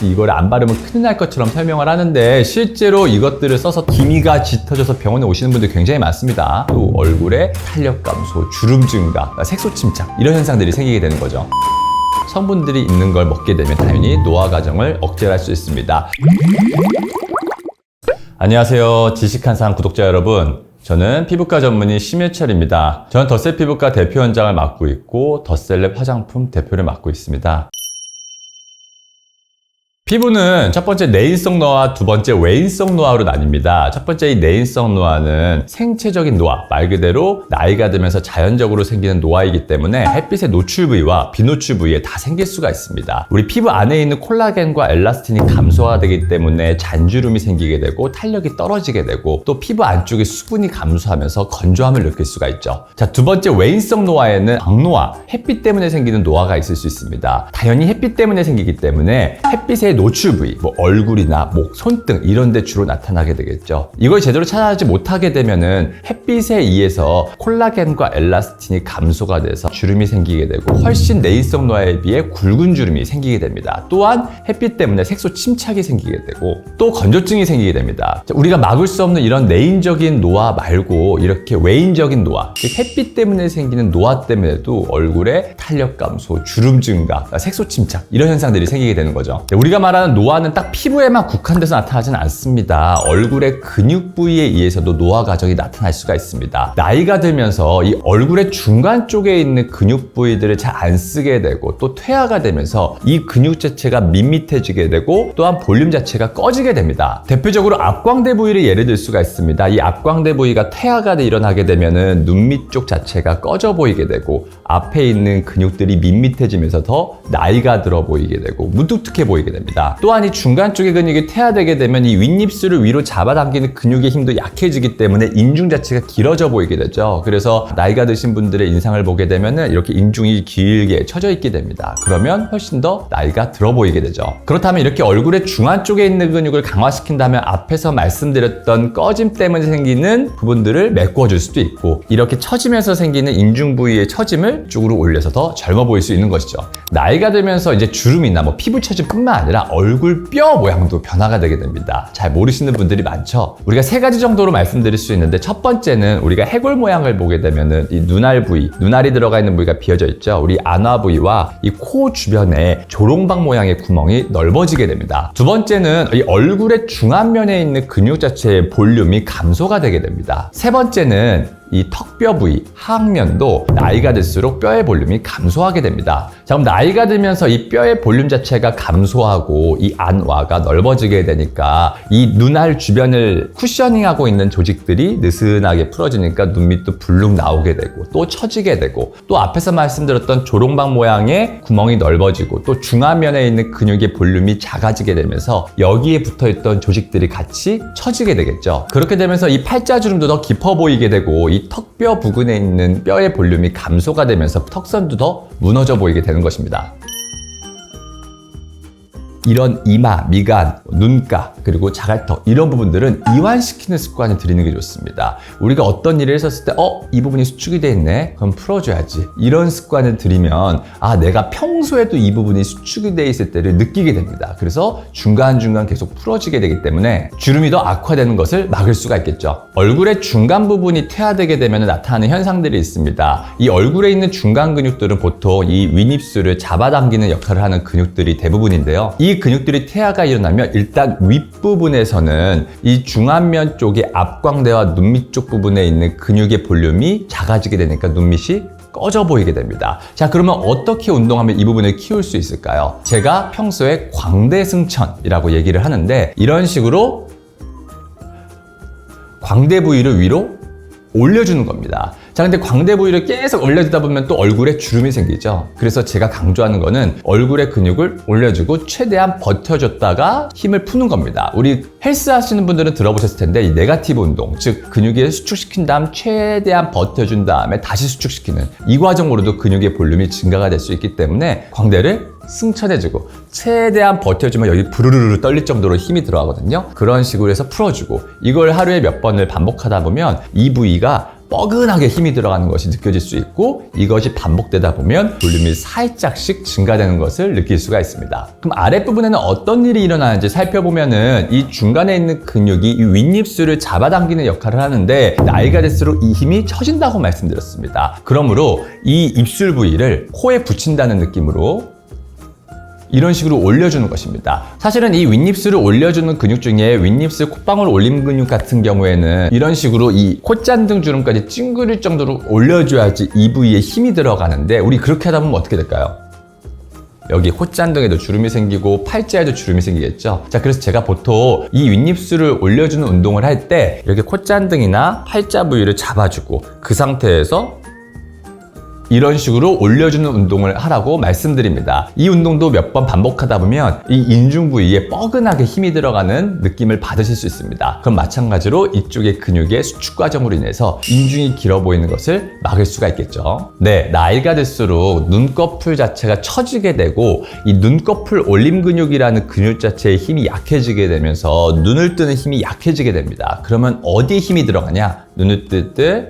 이걸 안 바르면 큰일 날 것처럼 설명을 하는데 실제로 이것들을 써서 기미가 짙어져서 병원에 오시는 분들 굉장히 많습니다. 또 얼굴에 탄력 감소, 주름 증가, 색소 침착 이런 현상들이 생기게 되는 거죠. 성분들이 있는 걸 먹게 되면 당연히 노화 과정을 억제할 수 있습니다. 안녕하세요, 지식한상 구독자 여러분. 저는 피부과 전문의 심예철입니다. 저는 덧셀 피부과 대표원장을 맡고 있고 덧셀랩 화장품 대표를 맡고 있습니다. 피부는 첫 번째 내인성 노화, 두 번째 외인성 노화로 나뉩니다. 첫 번째 이 내인성 노화는 생체적인 노화, 말 그대로 나이가 들면서 자연적으로 생기는 노화이기 때문에 햇빛의 노출 부위와 비노출 부위에 다 생길 수가 있습니다. 우리 피부 안에 있는 콜라겐과 엘라스틴이 감소가 되기 때문에 잔주름이 생기게 되고 탄력이 떨어지게 되고 또 피부 안쪽에 수분이 감소하면서 건조함을 느낄 수가 있죠. 자, 두 번째 외인성 노화에는 광노화, 햇빛 때문에 생기는 노화가 있을 수 있습니다. 당연히 햇빛 때문에 생기기 때문에 햇빛의 노출 부위, 얼굴이나 목, 손등 이런 데 주로 나타나게 되겠죠. 이걸 제대로 찾아내지 못하게 되면은 햇빛에 의해서 콜라겐과 엘라스틴이 감소가 돼서 주름이 생기게 되고 훨씬 내인성 노화에 비해 굵은 주름이 생기게 됩니다. 또한 햇빛 때문에 색소 침착이 생기게 되고 또 건조증이 생기게 됩니다. 우리가 막을 수 없는 이런 내인적인 노화 말고 이렇게 외인적인 노화, 즉 햇빛 때문에 생기는 노화 때문에도 얼굴에 탄력 감소, 주름 증가, 색소 침착 이런 현상들이 생기게 되는 거죠. 우리가 말하는 노화는 딱 피부에만 국한돼서 나타나지는 않습니다. 얼굴의 근육 부위에 의해서도 노화 과정이 나타날 수가 있습니다. 나이가 들면서 이 얼굴의 중간 쪽에 있는 근육 부위들을 잘 안 쓰게 되고 또 퇴화가 되면서 이 근육 자체가 밋밋해지게 되고 또한 볼륨 자체가 꺼지게 됩니다. 대표적으로 앞광대 부위를 예를 들 수가 있습니다. 이 앞광대 부위가 퇴화가 일어나게 되면은 눈 밑 쪽 자체가 꺼져 보이게 되고 앞에 있는 근육들이 밋밋해지면서 더 나이가 들어 보이게 되고 무뚝뚝해 보이게 됩니다. 또한 이 중간 쪽의 근육이 퇴화되게 되면 이 윗입술을 위로 잡아당기는 근육의 힘도 약해지기 때문에 인중 자체가 길어져 보이게 되죠. 그래서 나이가 드신 분들의 인상을 보게 되면 이렇게 인중이 길게 처져 있게 됩니다. 그러면 훨씬 더 나이가 들어 보이게 되죠. 그렇다면 이렇게 얼굴의 중안 쪽에 있는 근육을 강화시킨다면 앞에서 말씀드렸던 꺼짐 때문에 생기는 부분들을 메꿔줄 수도 있고 이렇게 처지면서 생기는 인중 부위의 처짐을 쪽으로 올려서 더 젊어 보일 수 있는 것이죠. 나이가 들면서 이제 주름이나 피부 처짐뿐만 아니라 얼굴 뼈 모양도 변화가 되게 됩니다. 잘 모르시는 분들이 많죠. 우리가 세 가지 정도로 말씀드릴 수 있는데 첫 번째는 우리가 해골 모양을 보게 되면은 이 눈알 부위, 눈알이 들어가 있는 부위가 비어져 있죠. 우리 안화 부위와 이 코 주변에 조롱박 모양의 구멍이 넓어지게 됩니다. 두 번째는 이 얼굴의 중안면에 있는 근육 자체의 볼륨이 감소가 되게 됩니다. 세 번째는 이 턱뼈 부위, 하악면도 나이가 들수록 뼈의 볼륨이 감소하게 됩니다. 자, 그럼 나이가 들면서 이 뼈의 볼륨 자체가 감소하고 이 안와가 넓어지게 되니까 이 눈알 주변을 쿠셔닝하고 있는 조직들이 느슨하게 풀어지니까 눈 밑도 불룩 나오게 되고 또 처지게 되고 또 앞에서 말씀드렸던 조롱박 모양의 구멍이 넓어지고 또 중안면에 있는 근육의 볼륨이 작아지게 되면서 여기에 붙어있던 조직들이 같이 처지게 되겠죠. 그렇게 되면서 이 팔자주름도 더 깊어 보이게 되고 이 턱뼈 부근에 있는 뼈의 볼륨이 감소가 되면서 턱선도 더 무너져 보이게 되는 것입니다. 이런 이마, 미간, 눈가, 그리고 자갈턱 이런 부분들은 이완시키는 습관을 들이는 게 좋습니다. 우리가 어떤 일을 했었을 때 이 부분이 수축이 돼 있네? 그럼 풀어줘야지. 이런 습관을 들이면 내가 평소에도 이 부분이 수축이 돼 있을 때를 느끼게 됩니다. 그래서 중간중간 계속 풀어지게 되기 때문에 주름이 더 악화되는 것을 막을 수가 있겠죠. 얼굴의 중간 부분이 퇴화되게 되면 나타나는 현상들이 있습니다. 이 얼굴에 있는 중간 근육들은 보통 이 윗입술을 잡아당기는 역할을 하는 근육들이 대부분인데요. 이 근육들이 퇴화가 일어나면 일단 윗부분에서는 이 중안면 쪽의 앞광대와 눈밑 쪽 부분에 있는 근육의 볼륨이 작아지게 되니까 눈밑이 꺼져 보이게 됩니다. 자, 그러면 어떻게 운동하면 이 부분을 키울 수 있을까요? 제가 평소에 광대승천이라고 얘기를 하는데 이런 식으로 광대 부위를 위로 올려주는 겁니다. 자, 근데 광대 부위를 계속 올려주다 보면 또 얼굴에 주름이 생기죠. 그래서 제가 강조하는 거는 얼굴의 근육을 올려주고 최대한 버텨줬다가 힘을 푸는 겁니다. 우리 헬스 하시는 분들은 들어보셨을 텐데 이 네거티브 운동, 즉 근육을 수축시킨 다음 최대한 버텨준 다음에 다시 수축시키는 이 과정으로도 근육의 볼륨이 증가가 될 수 있기 때문에 광대를 승천해주고 최대한 버텨주면 여기 부르르르 떨릴 정도로 힘이 들어가거든요. 그런 식으로 해서 풀어주고 이걸 하루에 몇 번을 반복하다 보면 이 부위가 뻐근하게 힘이 들어가는 것이 느껴질 수 있고 이것이 반복되다 보면 볼륨이 살짝씩 증가되는 것을 느낄 수가 있습니다. 그럼 아랫부분에는 어떤 일이 일어나는지 살펴보면은 이 중간에 있는 근육이 이 윗입술을 잡아당기는 역할을 하는데 나이가 들수록 이 힘이 처진다고 말씀드렸습니다. 그러므로 이 입술 부위를 코에 붙인다는 느낌으로 이런 식으로 올려주는 것입니다. 사실은 이 윗입술을 올려주는 근육 중에 윗입술 콧방울 올림 근육 같은 경우에는 이런 식으로 이 콧잔등 주름까지 찡그릴 정도로 올려줘야지 이 부위에 힘이 들어가는데 우리 그렇게 하다 보면 어떻게 될까요? 여기 콧잔등에도 주름이 생기고 팔자에도 주름이 생기겠죠. 자, 그래서 제가 보통 이 윗입술을 올려주는 운동을 할 때 이렇게 콧잔등이나 팔자 부위를 잡아주고 그 상태에서 이런 식으로 올려주는 운동을 하라고 말씀드립니다. 이 운동도 몇 번 반복하다 보면 이 인중 부위에 뻐근하게 힘이 들어가는 느낌을 받으실 수 있습니다. 그럼 마찬가지로 이쪽의 근육의 수축 과정으로 인해서 인중이 길어 보이는 것을 막을 수가 있겠죠. 네, 나이가 들수록 눈꺼풀 자체가 처지게 되고 이 눈꺼풀 올림 근육이라는 근육 자체의 힘이 약해지게 되면서 눈을 뜨는 힘이 약해지게 됩니다. 그러면 어디에 힘이 들어가냐? 눈을 뜰 때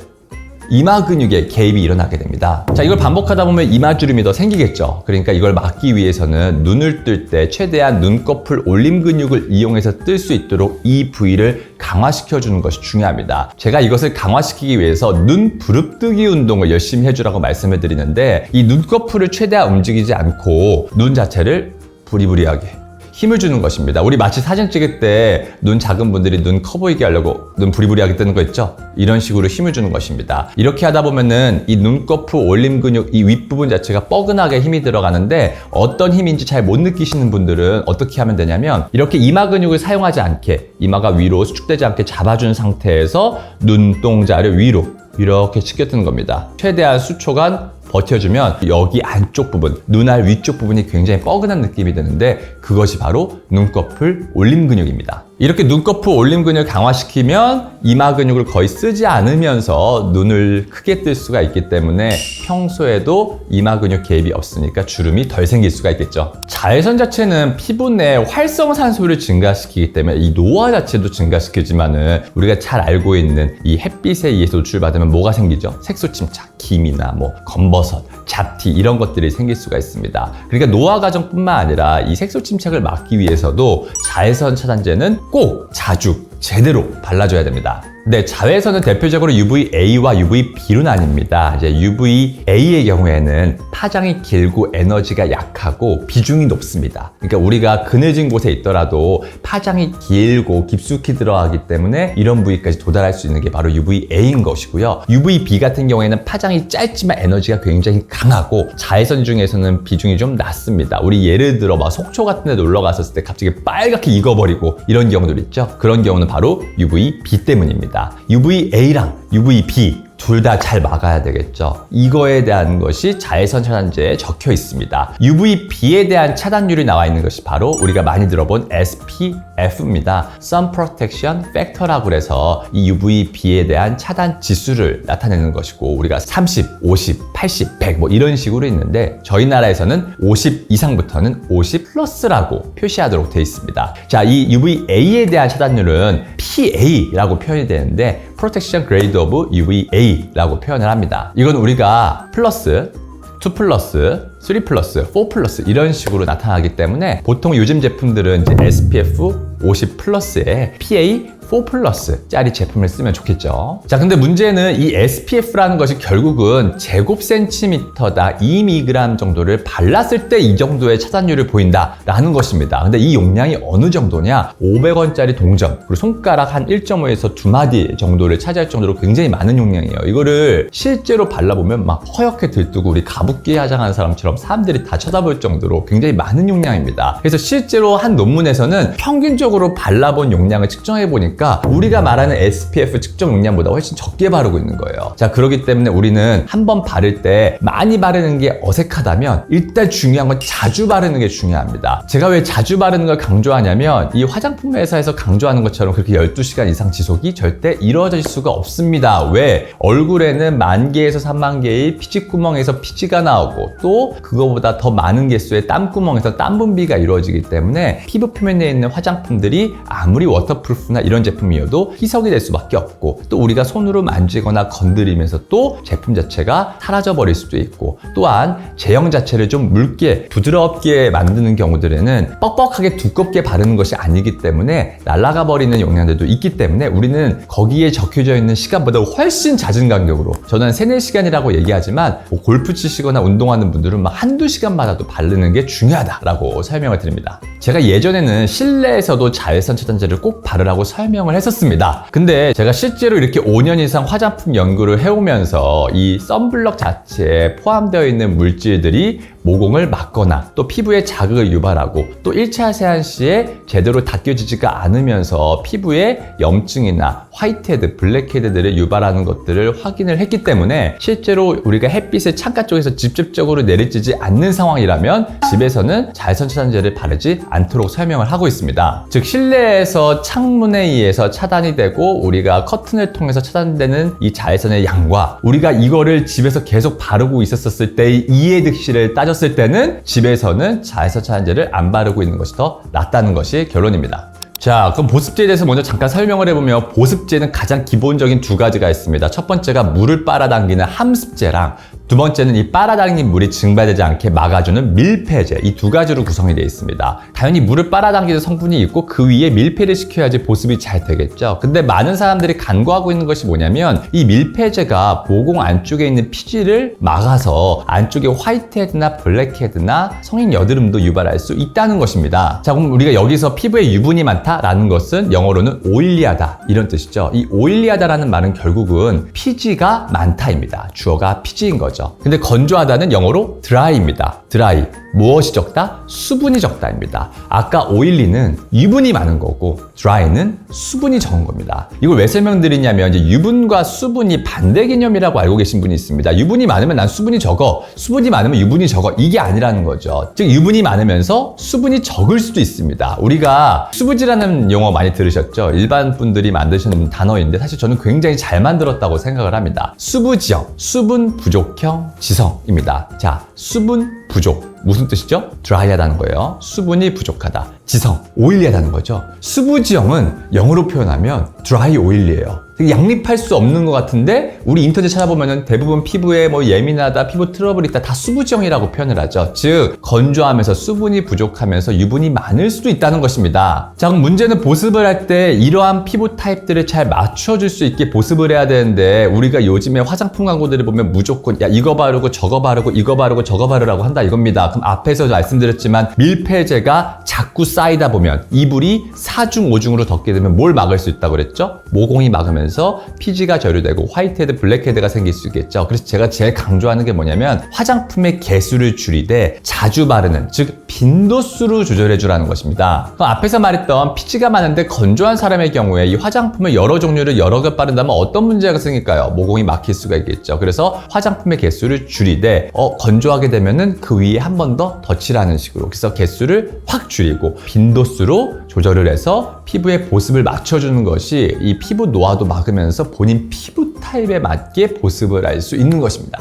이마 근육에 개입이 일어나게 됩니다. 자, 이걸 반복하다 보면 이마주름이 더 생기겠죠. 그러니까 이걸 막기 위해서는 눈을 뜰 때 최대한 눈꺼풀 올림 근육을 이용해서 뜰 수 있도록 이 부위를 강화시켜 주는 것이 중요합니다. 제가 이것을 강화시키기 위해서 눈 부릅뜨기 운동을 열심히 해주라고 말씀을 드리는데 이 눈꺼풀을 최대한 움직이지 않고 눈 자체를 부리부리하게 힘을 주는 것입니다. 우리 마치 사진 찍을 때 눈 작은 분들이 눈 커 보이게 하려고 눈 부리부리하게 뜨는 거 있죠? 이런 식으로 힘을 주는 것입니다. 이렇게 하다 보면은 이 눈꺼풀 올림 근육 이 윗부분 자체가 뻐근하게 힘이 들어가는데 어떤 힘인지 잘 못 느끼시는 분들은 어떻게 하면 되냐면 이렇게 이마 근육을 사용하지 않게 이마가 위로 수축되지 않게 잡아준 상태에서 눈동자를 위로 이렇게 치켜뜨는 겁니다. 최대한 수초간 버텨주면 여기 안쪽 부분, 눈알 위쪽 부분이 굉장히 뻐근한 느낌이 드는데 그것이 바로 눈꺼풀 올림 근육입니다. 이렇게 눈꺼풀 올림 근육을 강화시키면 이마 근육을 거의 쓰지 않으면서 눈을 크게 뜰 수가 있기 때문에 평소에도 이마 근육 개입이 없으니까 주름이 덜 생길 수가 있겠죠. 자외선 자체는 피부 내 활성산소를 증가시키기 때문에 이 노화 자체도 증가시키지만은 우리가 잘 알고 있는 이 햇빛에 의해서 노출받으면 뭐가 생기죠? 색소 침착, 기미나 뭐 검버섯, 잡티 이런 것들이 생길 수가 있습니다. 그러니까 노화 과정뿐만 아니라 이 색소 침착을 막기 위해서도 자외선 차단제는 꼭 자주 제대로 발라줘야 됩니다. 네, 자외선은 대표적으로 UVA와 UVB로 나뉩니다. 이제 UVA의 경우에는 파장이 길고 에너지가 약하고 비중이 높습니다. 그러니까 우리가 그늘진 곳에 있더라도 파장이 길고 깊숙이 들어가기 때문에 이런 부위까지 도달할 수 있는 게 바로 UVA인 것이고요. UVB 같은 경우에는 파장이 짧지만 에너지가 굉장히 강하고 자외선 중에서는 비중이 좀 낮습니다. 우리 예를 들어 막 속초 같은 데 놀러 갔었을 때 갑자기 빨갛게 익어버리고 이런 경우들 있죠. 그런 경우는 바로 UVB 때문입니다. UVA랑 UVB 둘 다 잘 막아야 되겠죠. 이거에 대한 것이 자외선 차단제에 적혀 있습니다. UVB에 대한 차단율이 나와 있는 것이 바로 우리가 많이 들어본 SPF입니다. Sun Protection Factor라고 해서 이 UVB에 대한 차단 지수를 나타내는 것이고 우리가 30, 50, 80, 100 뭐 이런 식으로 있는데 저희 나라에서는 50 이상부터는 50 플러스라고 표시하도록 되어 있습니다. 자, 이 UVA에 대한 차단율은 PA라고 표현이 되는데 Protection Grade of UVA라고 표현을 합니다. 이건 우리가 플러스, 2 플러스, 3 플러스, 4 플러스 이런 식으로 나타나기 때문에 보통 요즘 제품들은 이제 SPF 50 플러스에 PA 4 플러스 짜리 제품을 쓰면 좋겠죠. 자, 근데 문제는 이 SPF라는 것이 결국은 제곱 센티미터당 2mg 정도를 발랐을 때 이 정도의 차단율을 보인다라는 것입니다. 근데 이 용량이 어느 정도냐? 500원짜리 동전, 그리고 손가락 한 1.5에서 2마디 정도를 차지할 정도로 굉장히 많은 용량이에요. 이거를 실제로 발라보면 막 허옇게 들뜨고 우리 가습기 화장하는 사람처럼 사람들이 다 쳐다볼 정도로 굉장히 많은 용량입니다. 그래서 실제로 한 논문에서는 평균적으로 발라본 용량을 측정해 보니까 우리가 말하는 SPF 측정 용량보다 훨씬 적게 바르고 있는 거예요. 자, 그렇기 때문에 우리는 한번 바를 때 많이 바르는 게 어색하다면 일단 중요한 건 자주 바르는 게 중요합니다. 제가 왜 자주 바르는 걸 강조하냐면 이 화장품 회사에서 강조하는 것처럼 그렇게 12시간 이상 지속이 절대 이루어질 수가 없습니다. 왜? 얼굴에는 10,000개에서 30,000개의 피지구멍에서 피지가 나오고 또 그거보다 더 많은 개수의 땀구멍에서 땀 분비가 이루어지기 때문에 피부 표면에 있는 화장품들이 아무리 워터프루프나 이런 제품이어도 희석이 될 수밖에 없고, 또 우리가 손으로 만지거나 건드리면서 또 제품 자체가 사라져 버릴 수도 있고, 또한 제형 자체를 좀 묽게 부드럽게 만드는 경우들에는 뻑뻑하게 두껍게 바르는 것이 아니기 때문에 날아가 버리는 영향들도 있기 때문에 우리는 거기에 적혀져 있는 시간보다 훨씬 잦은 간격으로, 저는 3-4시간이라고 얘기하지만 뭐 골프 치시거나 운동하는 분들은 막 한두 시간마다도 바르는 게 중요하다라고 설명을 드립니다. 제가 예전에는 실내에서도 자외선 차단제를 꼭 바르라고 설명을 했었습니다. 근데 제가 실제로 이렇게 5년 이상 화장품 연구를 해오면서 이 선블럭 자체에 포함되어 있는 물질들이 모공을 막거나 또 피부에 자극을 유발하고 또 1차 세안 시에 제대로 닦여지지가 않으면서 피부에 염증이나 화이트헤드, 블랙헤드들을 유발하는 것들을 확인을 했기 때문에 실제로 우리가 햇빛을 창가 쪽에서 직접적으로 내리쬐지 않는 상황이라면 집에서는 자외선 차단제를 바르지 않도록 설명을 하고 있습니다. 즉 실내에서 창문에 의해서 차단이 되고 우리가 커튼을 통해서 차단되는 이 자외선의 양과 우리가 이거를 집에서 계속 바르고 있었을 때의 이해득실을 따졌을 때는 집에서는 자외선 차단제를 안 바르고 있는 것이 더 낫다는 것이 결론입니다. 자, 그럼 보습제에 대해서 먼저 잠깐 설명을 해보면, 보습제는 가장 기본적인 2가지가 있습니다. 첫 번째가 물을 빨아당기는 함습제랑 두 번째는 이 빨아당긴 물이 증발되지 않게 막아주는 밀폐제, 이 2가지로 구성이 되어 있습니다. 당연히 물을 빨아당기는 성분이 있고 그 위에 밀폐를 시켜야지 보습이 잘 되겠죠. 근데 많은 사람들이 간과하고 있는 것이 뭐냐면 이 밀폐제가 모공 안쪽에 있는 피지를 막아서 안쪽에 화이트헤드나 블랙헤드나 성인 여드름도 유발할 수 있다는 것입니다. 자, 그럼 우리가 여기서 피부에 유분이 많다라는 것은 영어로는 오일리하다 이런 뜻이죠. 이 오일리하다라는 말은 결국은 피지가 많다입니다. 주어가 피지인 거죠. 근데 건조하다는 영어로 dry입니다. dry. 무엇이 적다? 수분이 적다입니다. 아까 오일리는 유분이 많은 거고 dry는 수분이 적은 겁니다. 이걸 왜 설명드리냐면 이제 유분과 수분이 반대 개념이라고 알고 계신 분이 있습니다. 유분이 많으면 난 수분이 적어, 수분이 많으면 유분이 적어, 이게 아니라는 거죠. 즉 유분이 많으면서 수분이 적을 수도 있습니다. 우리가 수부지라는 용어 많이 들으셨죠? 일반 분들이 만드시는 단어인데 사실 저는 굉장히 잘 만들었다고 생각을 합니다. 수부지형, 수분 부족형 지성입니다. 자, 수분 부족. 무슨 뜻이죠? 드라이하다는 거예요. 수분이 부족하다. 지성, 오일리하다는 거죠. 수부지형은 영어로 표현하면 드라이 오일리예요. 되게 양립할 수 없는 것 같은데 우리 인터넷 찾아보면 대부분 피부에 뭐 예민하다, 피부 트러블이 있다 다 수부지형이라고 표현을 하죠. 즉 건조하면서 수분이 부족하면서 유분이 많을 수도 있다는 것입니다. 자, 그럼 문제는 보습을 할 때 이러한 피부 타입들을 잘 맞춰줄 수 있게 보습을 해야 되는데 우리가 요즘에 화장품 광고들을 보면 무조건 야 이거 바르고 저거 바르고 이거 바르고 저거 바르라고 한다 이겁니다. 그럼 앞에서 말씀드렸지만 밀폐제가 자꾸 쌓이다 보면 이불이 4중 5중으로 덮게 되면 뭘 막을 수 있다고 그랬죠? 모공이 막으면서 피지가 저류되고 화이트헤드, 블랙헤드가 생길 수 있겠죠. 그래서 제가 제일 강조하는 게 뭐냐면 화장품의 개수를 줄이되 자주 바르는, 즉 빈도수로 조절해 주라는 것입니다. 그럼 앞에서 말했던 피지가 많은데 건조한 사람의 경우에 이 화장품을 여러 종류를 여러 개 바른다면 어떤 문제가 생길까요? 모공이 막힐 수가 있겠죠. 그래서 화장품의 개수를 줄이되 건조하게 되면은 그 위에 한 번 더 덧칠하는 식으로, 그래서 개수를 확 줄이고 빈도수로 조절을 해서 피부의 보습을 맞춰주는 것이 이 피부 노화도 막으면서 본인 피부 타입에 맞게 보습을 할 수 있는 것입니다.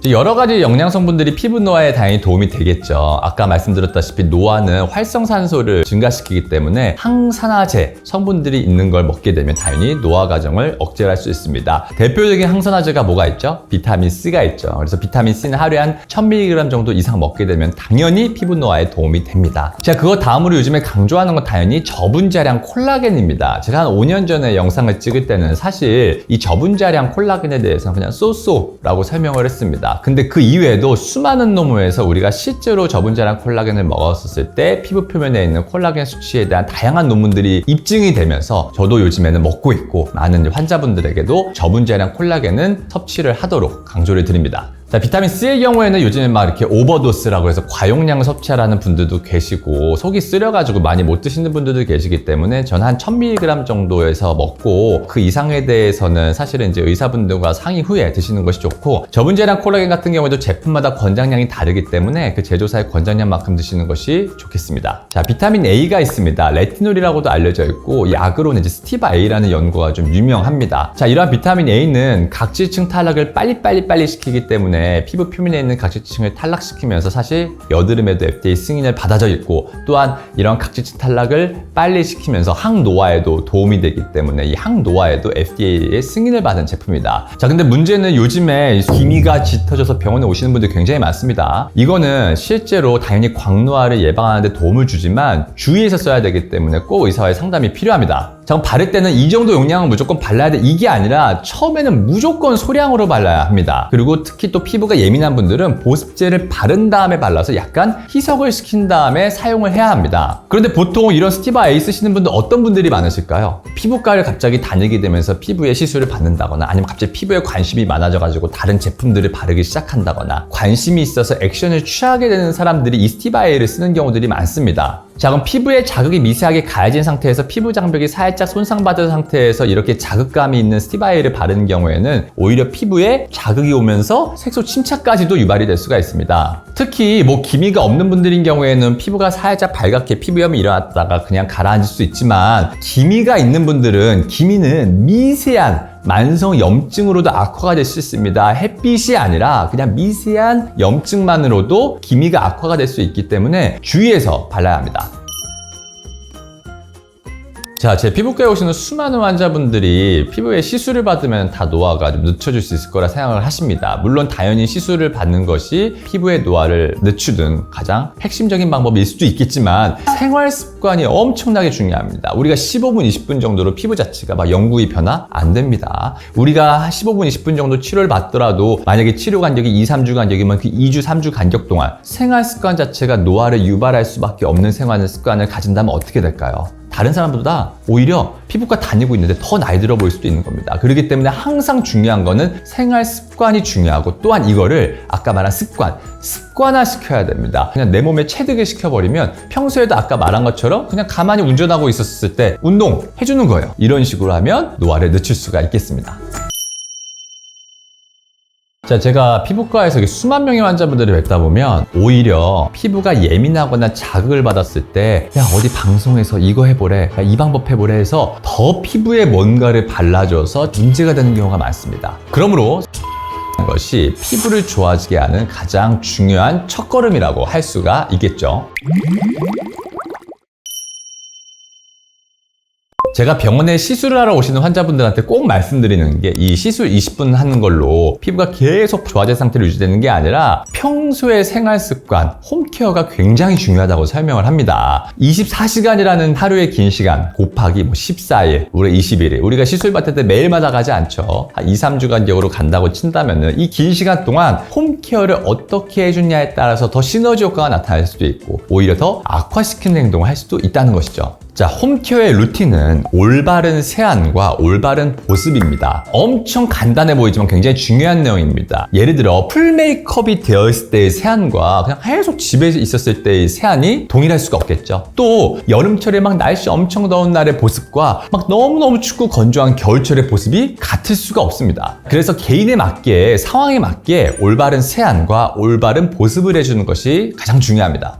여러 가지 영양 성분들이 피부 노화에 당연히 도움이 되겠죠. 아까 말씀드렸다시피 노화는 활성산소를 증가시키기 때문에 항산화제 성분들이 있는 걸 먹게 되면 당연히 노화 과정을 억제할 수 있습니다. 대표적인 항산화제가 뭐가 있죠? 비타민 C가 있죠. 그래서 비타민 C는 하루에 한 1000mg 정도 이상 먹게 되면 당연히 피부 노화에 도움이 됩니다. 제가 그거 다음으로 요즘에 강조하는 건 당연히 저분자량 콜라겐입니다. 제가 한 5년 전에 영상을 찍을 때는 사실 이 저분자량 콜라겐에 대해서는 그냥 쏘쏘라고 설명을 했습니다. 근데 그 이외에도 수많은 논문에서 우리가 실제로 저분자량 콜라겐을 먹었을 때 피부 표면에 있는 콜라겐 수치에 대한 다양한 논문들이 입증이 되면서 저도 요즘에는 먹고 있고 많은 환자분들에게도 저분자량 콜라겐은 섭취를 하도록 강조를 드립니다. 자, 비타민 C의 경우에는 요즘에 막 이렇게 오버도스라고 해서 과용량을 섭취하라는 분들도 계시고 속이 쓰려가지고 많이 못 드시는 분들도 계시기 때문에 저는 한 1000mg 정도에서 먹고 그 이상에 대해서는 사실은 이제 의사분들과 상의 후에 드시는 것이 좋고, 저분자량 콜라겐 같은 경우에도 제품마다 권장량이 다르기 때문에 그 제조사의 권장량만큼 드시는 것이 좋겠습니다. 자, 비타민 A가 있습니다. 레티놀이라고도 알려져 있고 약으로는 이제 스티바 A라는 연고가 좀 유명합니다. 자, 이러한 비타민 A는 각질층 탈락을 빨리 시키기 때문에 때문에 피부 표면에 있는 각질층을 탈락시키면서 사실 여드름에도 FDA 승인을 받아져 있고, 또한 이런 각질층 탈락을 빨리 시키면서 항노화에도 도움이 되기 때문에 이 항노화에도 FDA의 승인을 받은 제품이다. 자, 근데 문제는 요즘에 기미가 짙어져서 병원에 오시는 분들 굉장히 많습니다. 이거는 실제로 당연히 광노화를 예방하는 데 도움을 주지만 주의해서 써야 되기 때문에 꼭 의사와의 상담이 필요합니다. 자, 그럼 바를 때는 이 정도 용량은 무조건 발라야 돼, 이게 아니라 처음에는 무조건 소량으로 발라야 합니다. 그리고 특히 또 피부가 예민한 분들은 보습제를 바른 다음에 발라서 약간 희석을 시킨 다음에 사용을 해야 합니다. 그런데 보통 이런 스티바 A 쓰시는 분들 어떤 분들이 많으실까요? 피부과를 갑자기 다니게 되면서 피부에 시술을 받는다거나, 아니면 갑자기 피부에 관심이 많아져가지고 다른 제품들을 바르기 시작한다거나, 관심이 있어서 액션을 취하게 되는 사람들이 이 스티바 A를 쓰는 경우들이 많습니다. 자, 그럼 피부에 자극이 미세하게 가해진 상태에서 피부 장벽이 살짝 손상받은 상태에서 이렇게 자극감이 있는 스티바 A를 바르는 경우에는 오히려 피부에 자극이 오면서 색소 침착까지도 유발이 될 수가 있습니다. 특히 기미가 없는 분들인 경우에는 피부가 살짝 발갛게 피부염이 일어났다가 그냥 가라앉을 수 있지만, 기미가 있는 분들은 기미는 미세한 만성 염증으로도 악화가 될 수 있습니다. 햇빛이 아니라 그냥 미세한 염증만으로도 기미가 악화가 될 수 있기 때문에 주의해서 발라야 합니다. 자, 제 피부과에 오시는 수많은 환자분들이 피부에 시술을 받으면 다 노화가 좀 늦춰질 수 있을 거라 생각을 하십니다. 물론 당연히 시술을 받는 것이 피부의 노화를 늦추는 가장 핵심적인 방법일 수도 있겠지만, 생활 습관이 엄청나게 중요합니다. 우리가 15분, 20분 정도로 피부 자체가 막 영구히 변화 안 됩니다. 우리가 15분, 20분 정도 치료를 받더라도 만약에 치료 간격이 2, 3주 간격이면 그 2주, 3주 간격 동안 생활 습관 자체가 노화를 유발할 수밖에 없는 생활 습관을 가진다면 어떻게 될까요? 다른 사람보다 오히려 피부과 다니고 있는데 더 나이 들어 보일 수도 있는 겁니다. 그렇기 때문에 항상 중요한 거는 생활 습관이 중요하고, 또한 이거를 아까 말한 습관화 시켜야 됩니다. 그냥 내 몸에 체득을 시켜버리면 평소에도 아까 말한 것처럼 그냥 가만히 운전하고 있었을 때 운동 해주는 거예요. 이런 식으로 하면 노화를 늦출 수가 있겠습니다. 자, 제가 피부과에서 수만 명의 환자분들을 뵙다 보면 오히려 피부가 예민하거나 자극을 받았을 때, 야, 어디 방송에서 이거 해보래, 야, 이 방법 해보래 해서 더 피부에 뭔가를 발라줘서 문제가 되는 경우가 많습니다. 그러므로 것이 피부를 좋아지게 하는 가장 중요한 첫걸음이라고 할 수가 있겠죠. 제가 병원에 시술을 하러 오시는 환자분들한테 꼭 말씀드리는 게, 이 시술 20분 하는 걸로 피부가 계속 좋아진 상태로 유지되는 게 아니라 평소의 생활 습관, 홈케어가 굉장히 중요하다고 설명을 합니다. 24시간이라는 하루의 긴 시간 곱하기 14일, 우리 21일, 우리가 시술 받을 때 매일마다 가지 않죠. 한 2, 3주 간격으로 간다고 친다면은 이 긴 시간 동안 홈케어를 어떻게 해주냐에 따라서 더 시너지 효과가 나타날 수도 있고, 오히려 더 악화시키는 행동을 할 수도 있다는 것이죠. 자, 홈케어의 루틴은 올바른 세안과 올바른 보습입니다. 엄청 간단해 보이지만 굉장히 중요한 내용입니다. 예를 들어 풀 메이크업이 되어 있을 때의 세안과 그냥 계속 집에 있었을 때의 세안이 동일할 수가 없겠죠. 또 여름철에 막 날씨 엄청 더운 날의 보습과 막 너무너무 춥고 건조한 겨울철의 보습이 같을 수가 없습니다. 그래서 개인에 맞게, 상황에 맞게 올바른 세안과 올바른 보습을 해주는 것이 가장 중요합니다.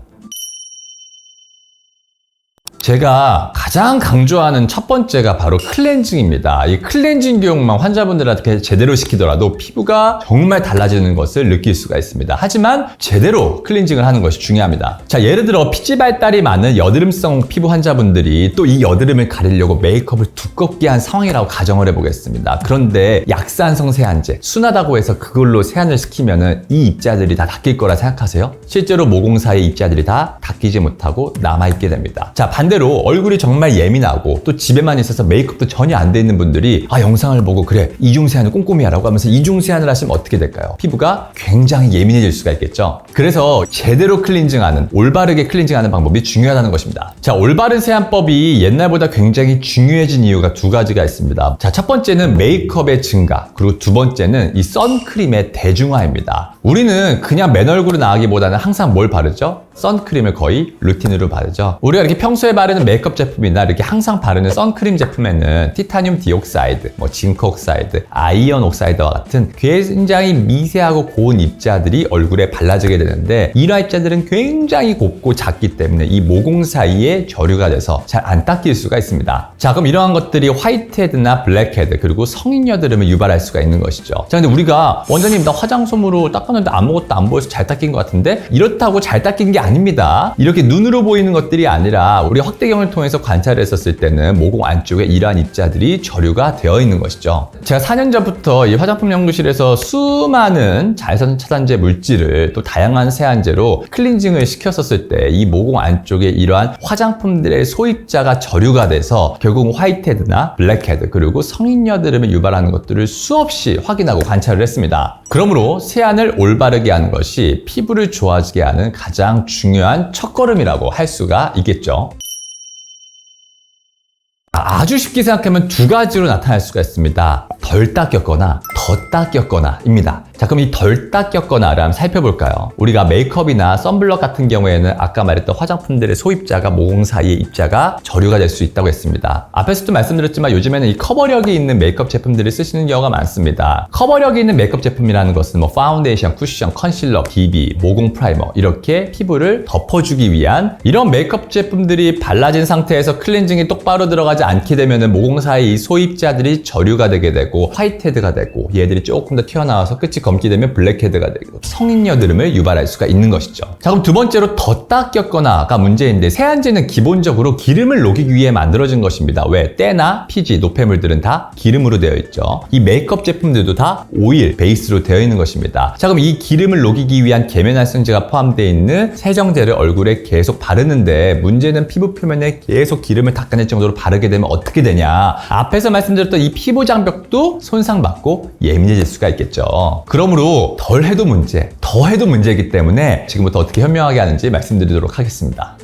제가 가장 강조하는 첫 번째가 바로 클렌징입니다. 이 클렌징 교육만 환자분들한테 제대로 시키더라도 피부가 정말 달라지는 것을 느낄 수가 있습니다. 하지만 제대로 클렌징을 하는 것이 중요합니다. 자, 예를 들어 피지 발달이 많은 여드름성 피부 환자분들이 또 이 여드름을 가리려고 메이크업을 두껍게 한 상황이라고 가정을 해보겠습니다. 그런데 약산성 세안제, 순하다고 해서 그걸로 세안을 시키면은 이 입자들이 다 닦일 거라 생각하세요? 실제로 모공 사이 입자들이 다 닦이지 못하고 남아있게 됩니다. 자, 반대로 얼굴이 정말 예민하고 또 집에만 있어서 메이크업도 전혀 안 돼 있는 분들이 영상을 보고 그래, 이중 세안을 꼼꼼히 하라고 하면서 이중 세안을 하시면 어떻게 될까요? 피부가 굉장히 예민해질 수가 있겠죠. 그래서 제대로 클렌징하는, 올바르게 클렌징하는 방법이 중요하다는 것입니다. 자, 올바른 세안법이 옛날보다 굉장히 중요해진 이유가 두 가지가 있습니다. 자, 첫 번째는 메이크업의 증가, 그리고 두 번째는 이 선크림의 대중화입니다. 우리는 그냥 맨 얼굴을 나가기보다는 항상 뭘 바르죠? 선크림을 거의 루틴으로 바르죠. 우리가 이렇게 평소에 바르는 바르는 메이크업 제품이나 이렇게 항상 바르는 선크림 제품에는 티타늄 디옥사이드, 징크 옥사이드, 아이언 옥사이드와 같은 굉장히 미세하고 고운 입자들이 얼굴에 발라지게 되는데, 이러한 입자들은 굉장히 곱고 작기 때문에 이 모공 사이에 결유가 돼서 잘 안 닦일 수가 있습니다. 자, 그럼 이러한 것들이 화이트헤드나 블랙헤드 그리고 성인 여드름을 유발할 수가 있는 것이죠. 자, 근데 우리가 원장님 나 화장솜으로 닦았는데 아무것도 안 보여서 잘 닦인 것 같은데, 이렇다고 잘 닦인 게 아닙니다. 이렇게 눈으로 보이는 것들이 아니라 우리 확대경을 통해서 관찰을 했었을 때는 모공 안쪽에 이러한 입자들이 절유가 되어 있는 것이죠. 제가 4년 전부터 이 화장품 연구실에서 수많은 자외선 차단제 물질을 또 다양한 세안제로 클렌징을 시켰었을 때 이 모공 안쪽에 이러한 화장품들의 소입자가 절유가 돼서 결국 화이트헤드나 블랙헤드 그리고 성인 여드름을 유발하는 것들을 수없이 확인하고 관찰을 했습니다. 그러므로 세안을 올바르게 하는 것이 피부를 좋아지게 하는 가장 중요한 첫걸음이라고 할 수가 있겠죠. 아주 쉽게 생각하면 두 가지로 나타날 수가 있습니다. 덜 닦였거나 더 닦였거나 입니다. 자, 그럼 이 덜 닦였거나를 한번 살펴볼까요? 우리가 메이크업이나 선블럭 같은 경우에는 아까 말했던 화장품들의 소입자가 모공 사이의 입자가 절유가 될 수 있다고 했습니다. 앞에서도 말씀드렸지만 요즘에는 이 커버력이 있는 메이크업 제품들을 쓰시는 경우가 많습니다. 커버력이 있는 메이크업 제품이라는 것은 파운데이션, 쿠션, 컨실러, BB, 모공 프라이머 이렇게 피부를 덮어주기 위한 이런 메이크업 제품들이 발라진 상태에서 클렌징이 똑바로 들어가지 않게 되면 모공 사이 이 소입자들이 절유가 되게 되고 화이트헤드가 되고, 얘들이 조금 더 튀어나와서 끝이 검게 되면 블랙헤드가 되고 성인 여드름을 유발할 수가 있는 것이죠. 자, 그럼 두 번째로 더 닦였거나가 문제인데, 세안제는 기본적으로 기름을 녹이기 위해 만들어진 것입니다. 왜? 때나 피지, 노폐물들은 다 기름으로 되어 있죠. 이 메이크업 제품들도 다 오일 베이스로 되어 있는 것입니다. 자, 그럼 이 기름을 녹이기 위한 계면활성제가 포함되어 있는 세정제를 얼굴에 계속 바르는데, 문제는 피부 표면에 계속 기름을 닦아낼 정도로 바르게 되면 어떻게 되냐? 앞에서 말씀드렸던 이 피부 장벽도 손상받고 예민해질 수가 있겠죠. 그러므로 덜 해도 문제, 더 해도 문제이기 때문에 지금부터 어떻게 현명하게 하는지 말씀드리도록 하겠습니다.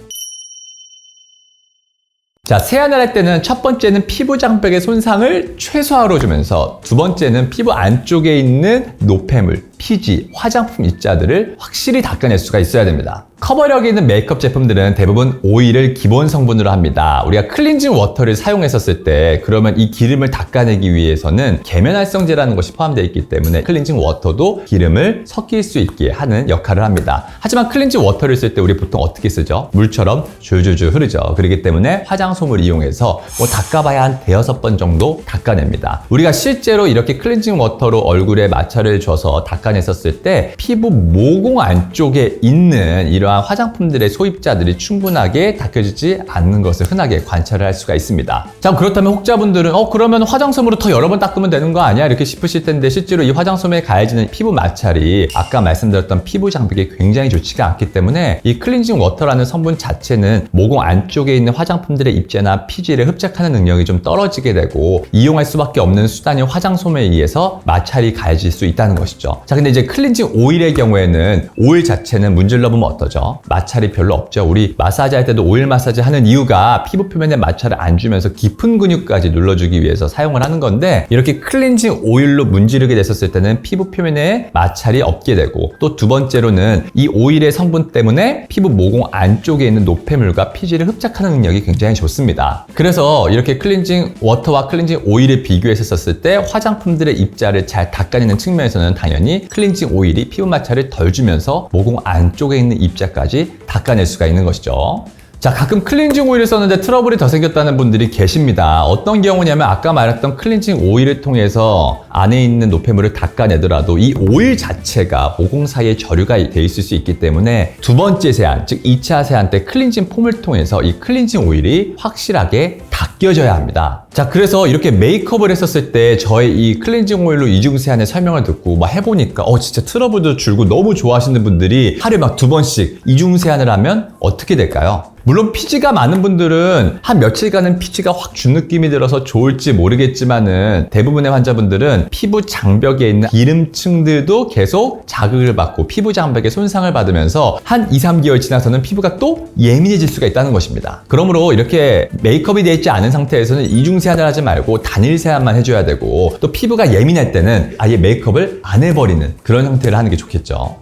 자, 세안을 할 때는 첫 번째는 피부 장벽의 손상을 최소화로 주면서, 두 번째는 피부 안쪽에 있는 노폐물, 피지, 화장품 입자들을 확실히 닦아낼 수가 있어야 됩니다. 커버력이 있는 메이크업 제품들은 대부분 오일을 기본 성분으로 합니다. 우리가 클렌징 워터를 사용했었을 때 그러면 이 기름을 닦아내기 위해서는 계면활성제라는 것이 포함되어 있기 때문에 클렌징 워터도 기름을 섞일 수 있게 하는 역할을 합니다. 하지만 클렌징 워터를 쓸 때 우리 보통 어떻게 쓰죠? 물처럼 줄줄줄 흐르죠. 그렇기 때문에 화장솜을 이용해서 닦아봐야 한 5-6번 정도 닦아냅니다. 우리가 실제로 이렇게 클렌징 워터로 얼굴에 마찰을 줘서 닦아냈었을 때 피부 모공 안쪽에 있는 이러한 화장품들의 소입자들이 충분하게 닦여지지 않는 것을 흔하게 관찰을 할 수가 있습니다. 자, 그렇다면 혹자분들은 그러면 화장솜으로 더 여러 번 닦으면 되는 거 아니야? 이렇게 싶으실 텐데, 실제로 이 화장솜에 가해지는 피부 마찰이 아까 말씀드렸던 피부 장벽에 굉장히 좋지가 않기 때문에 이 클렌징 워터라는 성분 자체는 모공 안쪽에 있는 화장품들의 입자나 피지를 흡착하는 능력이 좀 떨어지게 되고, 이용할 수밖에 없는 수단인 화장솜에 의해서 마찰이 가해질 수 있다는 것이죠. 자, 근데 이제 클렌징 오일의 경우에는 오일 자체는 문질러 보면 어떠죠? 마찰이 별로 없죠. 우리 마사지 할 때도 오일 마사지 하는 이유가 피부 표면에 마찰을 안 주면서 깊은 근육까지 눌러주기 위해서 사용을 하는 건데, 이렇게 클렌징 오일로 문지르게 됐었을 때는 피부 표면에 마찰이 없게 되고, 또 두 번째로는 이 오일의 성분 때문에 피부 모공 안쪽에 있는 노폐물과 피지를 흡착하는 능력이 굉장히 좋습니다. 그래서 이렇게 클렌징 워터와 클렌징 오일을 비교했었을 때 화장품들의 입자를 잘 닦아내는 측면에서는 당연히 클렌징 오일이 피부 마찰을 덜 주면서 모공 안쪽에 있는 입자까지 닦아낼 수가 있는 것이죠. 자, 가끔 클렌징 오일을 썼는데 트러블이 더 생겼다는 분들이 계십니다. 어떤 경우냐면 아까 말했던 클렌징 오일을 통해서 안에 있는 노폐물을 닦아내더라도 이 오일 자체가 모공 사이에 절유가 돼 있을 수 있기 때문에 두 번째 세안, 즉 2차 세안 때 클렌징 폼을 통해서 이 클렌징 오일이 확실하게 닦여져야 합니다. 자, 그래서 이렇게 메이크업을 했었을 때 저의 이 클렌징 오일로 이중 세안의 설명을 듣고 막 해보니까 진짜 트러블도 줄고 너무 좋아하시는 분들이 하루에 막 2번씩 이중 세안을 하면 어떻게 될까요? 물론 피지가 많은 분들은 한 며칠간은 피지가 확 준 느낌이 들어서 좋을지 모르겠지만은 대부분의 환자분들은 피부 장벽에 있는 기름층들도 계속 자극을 받고 피부 장벽에 손상을 받으면서 한 2-3개월 지나서는 피부가 또 예민해질 수가 있다는 것입니다. 그러므로 이렇게 메이크업이 되어 있지 않은 상태에서는 이중 세안을 하지 말고 단일 세안만 해줘야 되고, 또 피부가 예민할 때는 아예 메이크업을 안 해버리는 그런 형태를 하는 게 좋겠죠.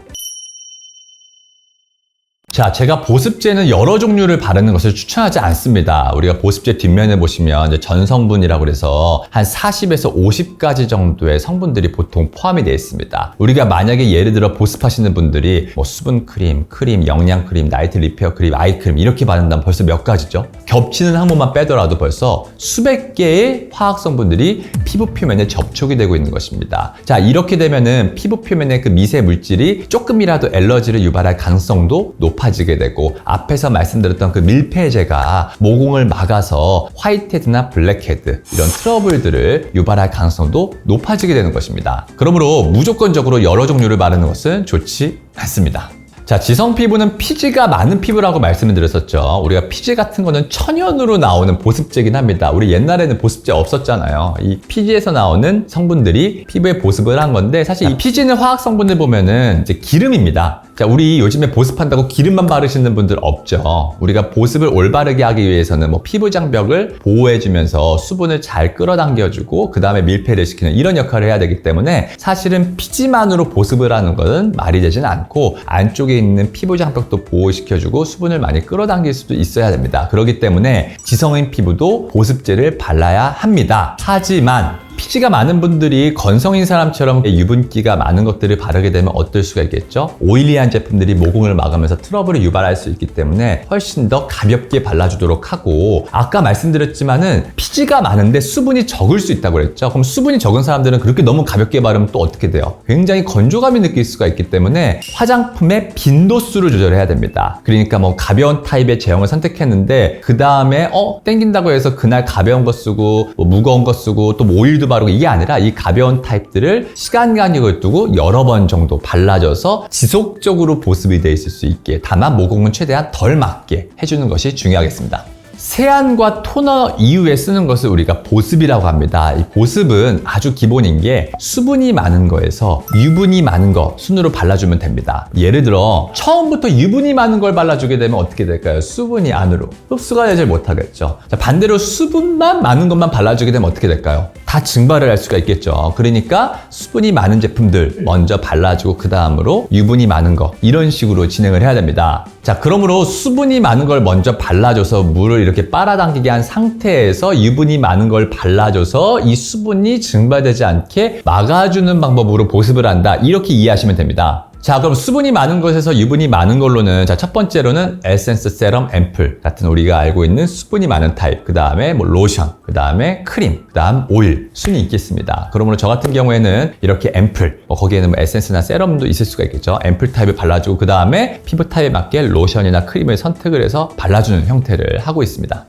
자, 제가 보습제는 여러 종류를 바르는 것을 추천하지 않습니다. 우리가 보습제 뒷면에 보시면 이제 전성분이라고 해서 한 40에서 50가지 정도의 성분들이 보통 포함이 되어 있습니다. 우리가 만약에 예를 들어 보습하시는 분들이 뭐 수분 크림, 영양 크림, 나이트 리페어 크림, 아이 크림 이렇게 바른다면 벌써 몇 가지죠? 겹치는 항목만 빼더라도 벌써 수백 개의 화학 성분들이 피부 표면에 접촉이 되고 있는 것입니다. 자, 이렇게 되면은 피부 표면의 그 미세 물질이 조금이라도 엘러지를 유발할 가능성도 높아지게 되고, 앞에서 말씀드렸던 그 밀폐제가 모공을 막아서 화이트헤드나 블랙헤드 이런 트러블들을 유발할 가능성도 높아지게 되는 것입니다. 그러므로 무조건적으로 여러 종류를 바르는 것은 좋지 않습니다. 자, 지성 피부는 피지가 많은 피부라고 말씀을 드렸었죠. 우리가 피지 같은 거는 천연으로 나오는 보습제긴 합니다. 우리 옛날에는 보습제 없었잖아요. 이 피지에서 나오는 성분들이 피부에 보습을 한 건데, 사실 이 피지는 화학 성분을 보면은 이제 기름입니다. 자, 우리 요즘에 보습한다고 기름만 바르시는 분들 없죠. 우리가 보습을 올바르게 하기 위해서는 뭐 피부 장벽을 보호해주면서 수분을 잘 끌어당겨주고 그 다음에 밀폐를 시키는 이런 역할을 해야 되기 때문에, 사실은 피지만으로 보습을 하는 것은 말이 되진 않고 안쪽에 있는 피부 장벽도 보호시켜주고 수분을 많이 끌어당길 수도 있어야 됩니다. 그렇기 때문에 지성인 피부도 보습제를 발라야 합니다. 하지만 피지가 많은 분들이 건성인 사람처럼 유분기가 많은 것들을 바르게 되면 어떨 수가 있겠죠? 오일리한 제품들이 모공을 막으면서 트러블을 유발할 수 있기 때문에 훨씬 더 가볍게 발라주도록 하고, 아까 말씀드렸지만은 피지가 많은데 수분이 적을 수 있다고 그랬죠? 그럼 수분이 적은 사람들은 그렇게 너무 가볍게 바르면 또 어떻게 돼요? 굉장히 건조감이 느낄 수가 있기 때문에 화장품의 빈도수를 조절해야 됩니다. 그러니까 뭐 가벼운 타입의 제형을 선택했는데 그 다음에 땡긴다고 해서 그날 가벼운 거 쓰고 뭐 무거운 거 쓰고 또 오일도 바르고, 이게 아니라 이 가벼운 타입들을 시간 간격을 두고 여러 번 정도 발라줘서 지속적으로 보습이 돼 있을 수 있게, 다만 모공은 최대한 덜 맞게 해주는 것이 중요하겠습니다. 세안과 토너 이후에 쓰는 것을 우리가 보습이라고 합니다. 이 보습은 아주 기본인 게 수분이 많은 거에서 유분이 많은 거 순으로 발라주면 됩니다. 예를 들어 처음부터 유분이 많은 걸 발라주게 되면 어떻게 될까요? 수분이 안으로 흡수가 되질 못하겠죠. 자, 반대로 수분만 많은 것만 발라주게 되면 어떻게 될까요? 다 증발을 할 수가 있겠죠. 그러니까 수분이 많은 제품들 먼저 발라주고 그 다음으로 유분이 많은 거, 이런 식으로 진행을 해야 됩니다. 자, 그러므로 수분이 많은 걸 먼저 발라줘서 물을 이렇게 빨아당기게 한 상태에서 유분이 많은 걸 발라줘서 이 수분이 증발되지 않게 막아주는 방법으로 보습을 한다, 이렇게 이해하시면 됩니다. 자, 그럼 수분이 많은 것에서 유분이 많은 걸로는, 자, 첫 번째로는 에센스, 세럼, 앰플 같은 우리가 알고 있는 수분이 많은 타입, 그 다음에 뭐 로션, 그 다음에 크림, 그 다음 오일 순이 있겠습니다. 그러므로 저 같은 경우에는 이렇게 앰플, 거기에는 뭐 에센스나 세럼도 있을 수가 있겠죠. 앰플 타입을 발라주고 그 다음에 피부 타입에 맞게 로션이나 크림을 선택을 해서 발라주는 형태를 하고 있습니다.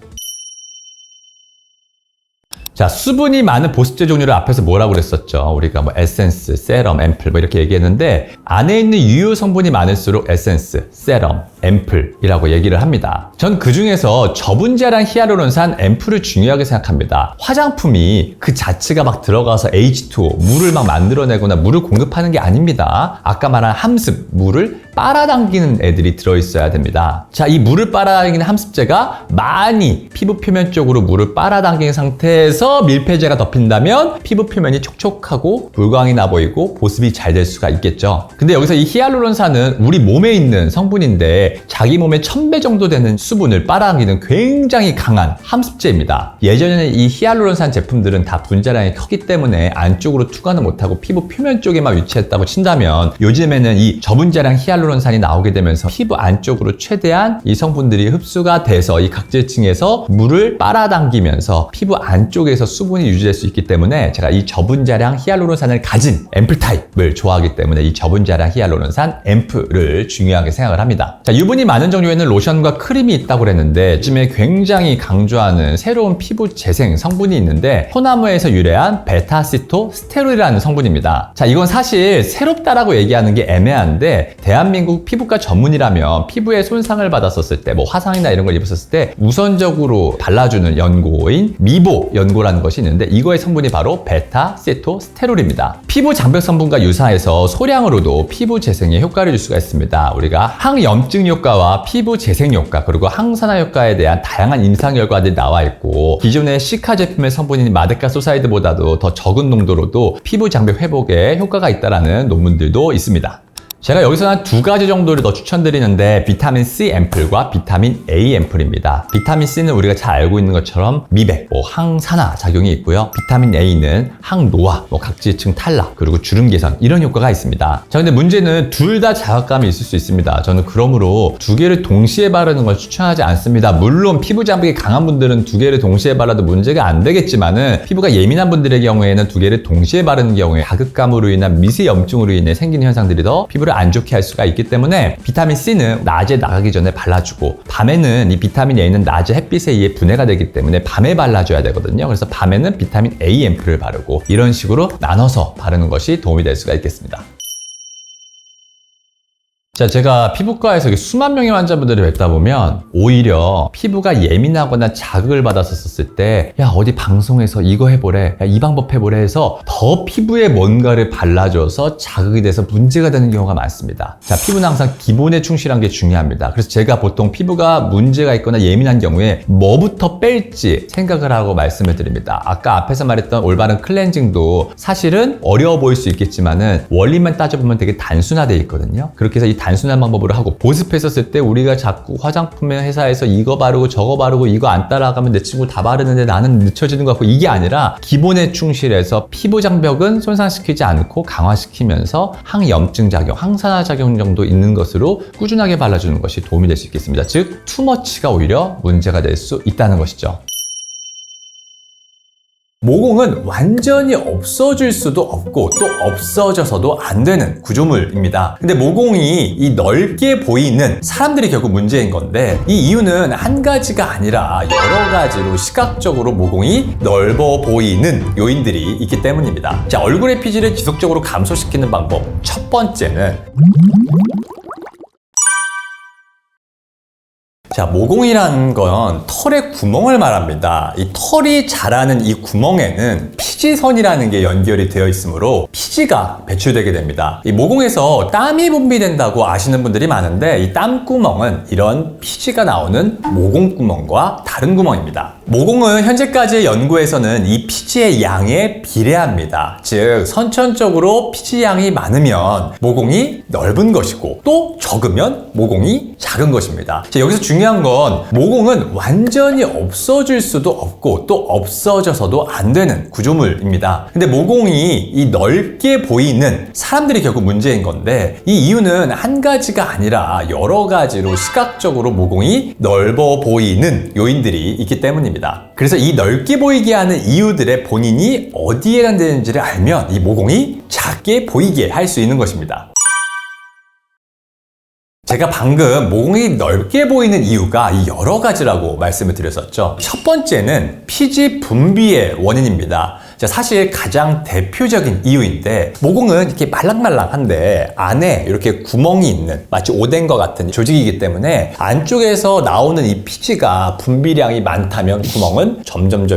자, 수분이 많은 보습제 종류를 앞에서 뭐라고 그랬었죠? 우리가 뭐 에센스, 세럼, 앰플 뭐 이렇게 얘기했는데, 안에 있는 유효 성분이 많을수록 에센스, 세럼, 앰플이라고 얘기를 합니다. 전 그 중에서 저분자량 히알루론산 앰플을 중요하게 생각합니다. 화장품이 그 자체가 막 들어가서 H2O, 물을 막 만들어내거나 물을 공급하는 게 아닙니다. 아까 말한 함습, 물을 빨아당기는 애들이 들어있어야 됩니다. 자, 이 물을 빨아당기는 함습제가 많이 피부 표면 쪽으로 물을 빨아당긴 상태에서 밀폐제가 덮인다면 피부 표면이 촉촉하고 물광이 나 보이고 보습이 잘 될 수가 있겠죠. 근데 여기서 이 히알루론산은 우리 몸에 있는 성분인데 자기 몸의 1000배 정도 되는 수분을 빨아당기는 굉장히 강한 함습제입니다. 예전에는 이 히알루론산 제품들은 다 분자량이 크기 때문에 안쪽으로 투과는 못하고 피부 표면 쪽에만 위치했다고 친다면, 요즘에는 이 저분자량 히알루론산이 나오게 되면서 피부 안쪽으로 최대한 이 성분들이 흡수가 돼서 이 각질층에서 물을 빨아당기면서 피부 안쪽에서 수분이 유지될 수 있기 때문에, 제가 이 저분자량 히알루론산을 가진 앰플 타입을 좋아하기 때문에 이 저분자량 히알루론산 앰플을 중요하게 생각을 합니다. 자, 유분이 많은 종류에는 로션과 크림이 있다고 그랬는데, 요즘에 굉장히 강조하는 새로운 피부 재생 성분이 있는데 소나무에서 유래한 베타시토스테롤이라는 성분입니다. 자, 이건 사실 새롭다라고 얘기하는 게 애매한데, 대한민국 피부과 전문이라면 피부에 손상을 받았었을 때, 뭐 화상이나 이런 걸 입었을 때 우선적으로 발라주는 연고인 미보 연고라는 것이 있는데, 이거의 성분이 바로 베타시토스테롤입니다. 피부 장벽 성분과 유사해서 소량으로도 피부 재생에 효과를 줄 수가 있습니다. 우리가 항염증 효과와 피부 재생 효과, 그리고 항산화 효과에 대한 다양한 임상 결과들이 나와 있고, 기존의 시카 제품의 성분인 마데카소사이드보다도 더 적은 농도로도 피부 장벽 회복에 효과가 있다는 논문들도 있습니다. 제가 여기서 한 두 가지 정도를 더 추천드리는데 비타민 C 앰플과 비타민 A 앰플입니다. 비타민 C는 우리가 잘 알고 있는 것처럼 미백, 항산화 작용이 있고요. 비타민 A는 항노화, 각지층 탈락, 그리고 주름 개선 이런 효과가 있습니다. 자, 근데 문제는 둘 다 자극감이 있을 수 있습니다. 저는 그러므로 두 개를 동시에 바르는 걸 추천하지 않습니다. 물론 피부 자극이 강한 분들은 두 개를 동시에 발라도 문제가 안 되겠지만은 피부가 예민한 분들의 경우에는 두 개를 동시에 바르는 경우에 자극감으로 인한 미세 염증으로 인해 생기는 현상들이 더 피부를 안 좋게 할 수가 있기 때문에 비타민 C는 낮에 나가기 전에 발라주고 밤에는 이 비타민 A는 낮에 햇빛에 의해 분해가 되기 때문에 밤에 발라줘야 되거든요. 그래서 밤에는 비타민 A 앰플을 바르고 이런 식으로 나눠서 바르는 것이 도움이 될 수가 있겠습니다. 자, 제가 피부과에서 수만 명의 환자분들을 뵙다 보면 오히려 피부가 예민하거나 자극을 받았었을 때 야, 어디 방송에서 이거 해보래, 야, 이 방법 해보래 해서 더 피부에 뭔가를 발라줘서 자극이 돼서 문제가 되는 경우가 많습니다. 자, 피부는 항상 기본에 충실한 게 중요합니다. 그래서 제가 보통 피부가 문제가 있거나 예민한 경우에 뭐부터 뺄지 생각을 하고 말씀을 드립니다. 아까 앞에서 말했던 올바른 클렌징도 사실은 어려워 보일 수 있겠지만은 원리만 따져보면 되게 단순화되어 있거든요. 그렇게 해서 이 단순한 방법으로 하고 보습했었을 때 우리가 자꾸 화장품 회사에서 이거 바르고 저거 바르고 이거 안 따라가면 내 친구 다 바르는데 나는 늦춰지는 것 같고 이게 아니라 기본에 충실해서 피부 장벽은 손상시키지 않고 강화시키면서 항염증 작용, 항산화 작용 정도 있는 것으로 꾸준하게 발라주는 것이 도움이 될 수 있겠습니다. 즉 투머치가 오히려 문제가 될 수 있다는 것이죠. 모공은 완전히 없어질 수도 없고 또 없어져서도 안 되는 구조물입니다. 근데 모공이 이 넓게 보이는 사람들이 결국 문제인 건데 이 이유는 한 가지가 아니라 여러 가지로 시각적으로 모공이 넓어 보이는 요인들이 있기 때문입니다. 자, 얼굴의 피지를 지속적으로 감소시키는 방법 첫 번째는 자, 모공이라는 건 털의 구멍을 말합니다. 이 털이 자라는 이 구멍에는 피지선이라는 게 연결이 되어 있으므로 피지가 배출되게 됩니다. 이 모공에서 땀이 분비된다고 아시는 분들이 많은데 이 땀구멍은 이런 피지가 나오는 모공구멍과 다른 구멍입니다. 모공은 현재까지의 연구에서는 이 피지의 양에 비례합니다. 즉 선천적으로 피지 양이 많으면 모공이 넓은 것이고 또 적으면 모공이 작은 것입니다. 자, 여기서 중요한 건 모공은 완전히 없어질 수도 없고 또 없어져서도 안 되는 구조물입니다. 근데 모공이 이 넓게 보이는 사람들이 결국 문제인 건데 이 이유는 한 가지가 아니라 여러 가지로 시각적으로 모공이 넓어 보이는 요인들이 있기 때문입니다. 그래서 이 넓게 보이게 하는 이유들의 본인이 어디에 해당되는지를 알면 이 모공이 작게 보이게 할 수 있는 것입니다. 제가 방금 모공이 넓게 보이는 이유가 여러 가지라고 말씀을 드렸었죠. 첫 번째는 피지 분비의 원인입니다. 사실 가장 대표적인 이유인데 모공은 이렇게 말랑말랑한데 안에 이렇게 구멍이 있는 마치 오뎅과 같은 조직이기 때문에 안쪽에서 나오는 이 피지가 분비량이 많다면 구멍은 점점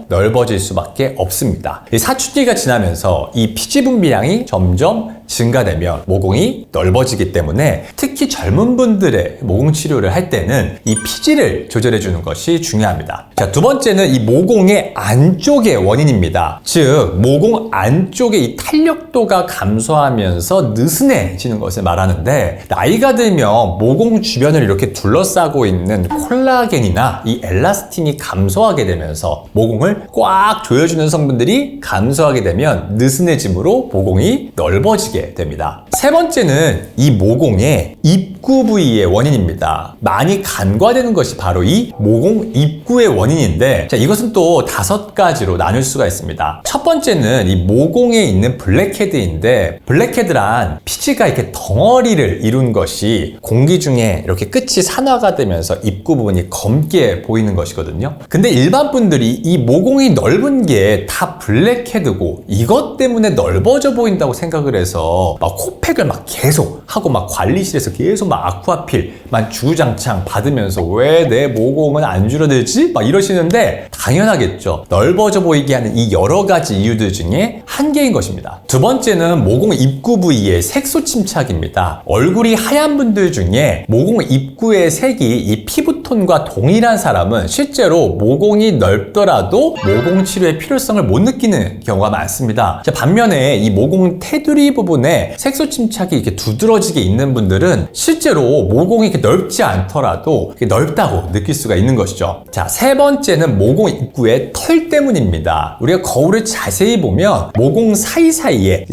넓어질 수밖에 없습니다. 사춘기가 지나면서 이 피지 분비량이 점점 증가되면 모공이 넓어지기 때문에 특히 젊은 분들의 모공 치료를 할 때는 이 피지를 조절해 주는 것이 중요합니다. 자, 두 번째는 이 모공의 안쪽의 원인입니다. 즉 모공 안쪽에 이 탄력도가 감소하면서 느슨해지는 것을 말하는데 나이가 들면 모공 주변을 이렇게 둘러싸고 있는 콜라겐이나 이 엘라스틴이 감소하게 되면서 모공을 꽉 조여주는 성분들이 감소하게 되면 느슨해짐으로 모공이 넓어지게 됩니다. 세 번째는 이 모공의 입구 부위의 원인입니다. 많이 간과되는 것이 바로 이 모공 입구의 원인인데 자, 이것은 또 5가지로 나눌 수가 있습니다. 첫 번째는 이 모공에 있는 블랙헤드인데 블랙헤드란 피지가 이렇게 덩어리를 이룬 것이 공기 중에 이렇게 끝이 산화가 되면서 입구 부분이 검게 보이는 것이거든요. 근데 일반 분들이 이 모공이 넓은 게 다 블랙헤드고 이것 때문에 넓어져 보인다고 생각을 해서 막 코팩을 막 계속 하고 막 관리실에서 계속 막 아쿠아필만 주구장창 받으면서 왜 내 모공은 안 줄어들지? 막 이러시는데 당연하겠죠. 넓어져 보이게 하는 이 여러 가지 이유들 중에 한계인 것입니다. 두 번째는 모공 입구 부위의 색소 침착입니다. 얼굴이 하얀 분들 중에 모공 입구의 색이 이 피부톤과 동일한 사람은 실제로 모공이 넓더라도 모공 치료의 필요성을 못 느끼는 경우가 많습니다. 자, 반면에 이 모공 테두리 부분에 색소 침착이 이렇게 두드러지게 있는 분들은 실제로 모공이 이렇게 넓지 않더라도 이렇게 넓다고 느낄 수가 있는 것이죠. 자, 세 번째는 모공 입구의 털 때문입니다. 우리가 거울을 자세히 보면 모공 사이사이에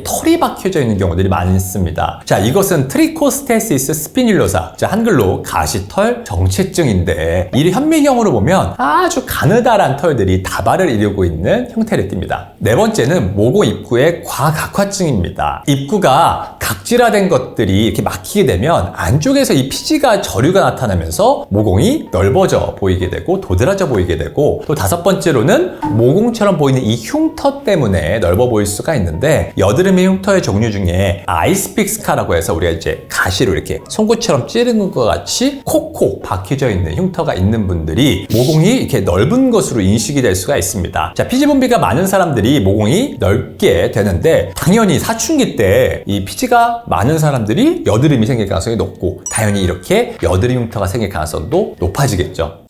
털이 박혀져 있는 경우들이 많습니다. 자, 이것은 트리코스테시스 스피듈로사, 자, 한글로 가시털 정체증인데 이 현미경으로 보면 아주 가느다란 털들이 다발을 이루고 있는 형태를 띱니다. 네 번째는 모공 입구의 과각화증입니다. 입구가 각질화된 것들이 이렇게 막히게 되면 안쪽에서 이 피지가 저류가 나타나면서 모공이 넓어져 보이게 되고 도드라져 보이게 되고, 또 다섯 번째로는 모공처럼 보이는 이 흉터 때문에 넓어 보일 수가 있는데, 여드름의 흉터의 종류 중에 아이스픽스카라고 해서 우리가 이제 가시로 이렇게 송곳처럼 찌르는 것 같이 콕콕 박혀져 있는 흉터가 있는 분들이 모공이 이렇게 넓은 것으로 인식이 될 수가 있습니다. 자, 피지 분비가 많은 사람들이 모공이 넓게 되는데, 당연히 사춘기 때 이 피지가 많은 사람들이 여드름이 생길 가능성이 높고, 당연히 이렇게 여드름 흉터가 생길 가능성도 높아지겠죠.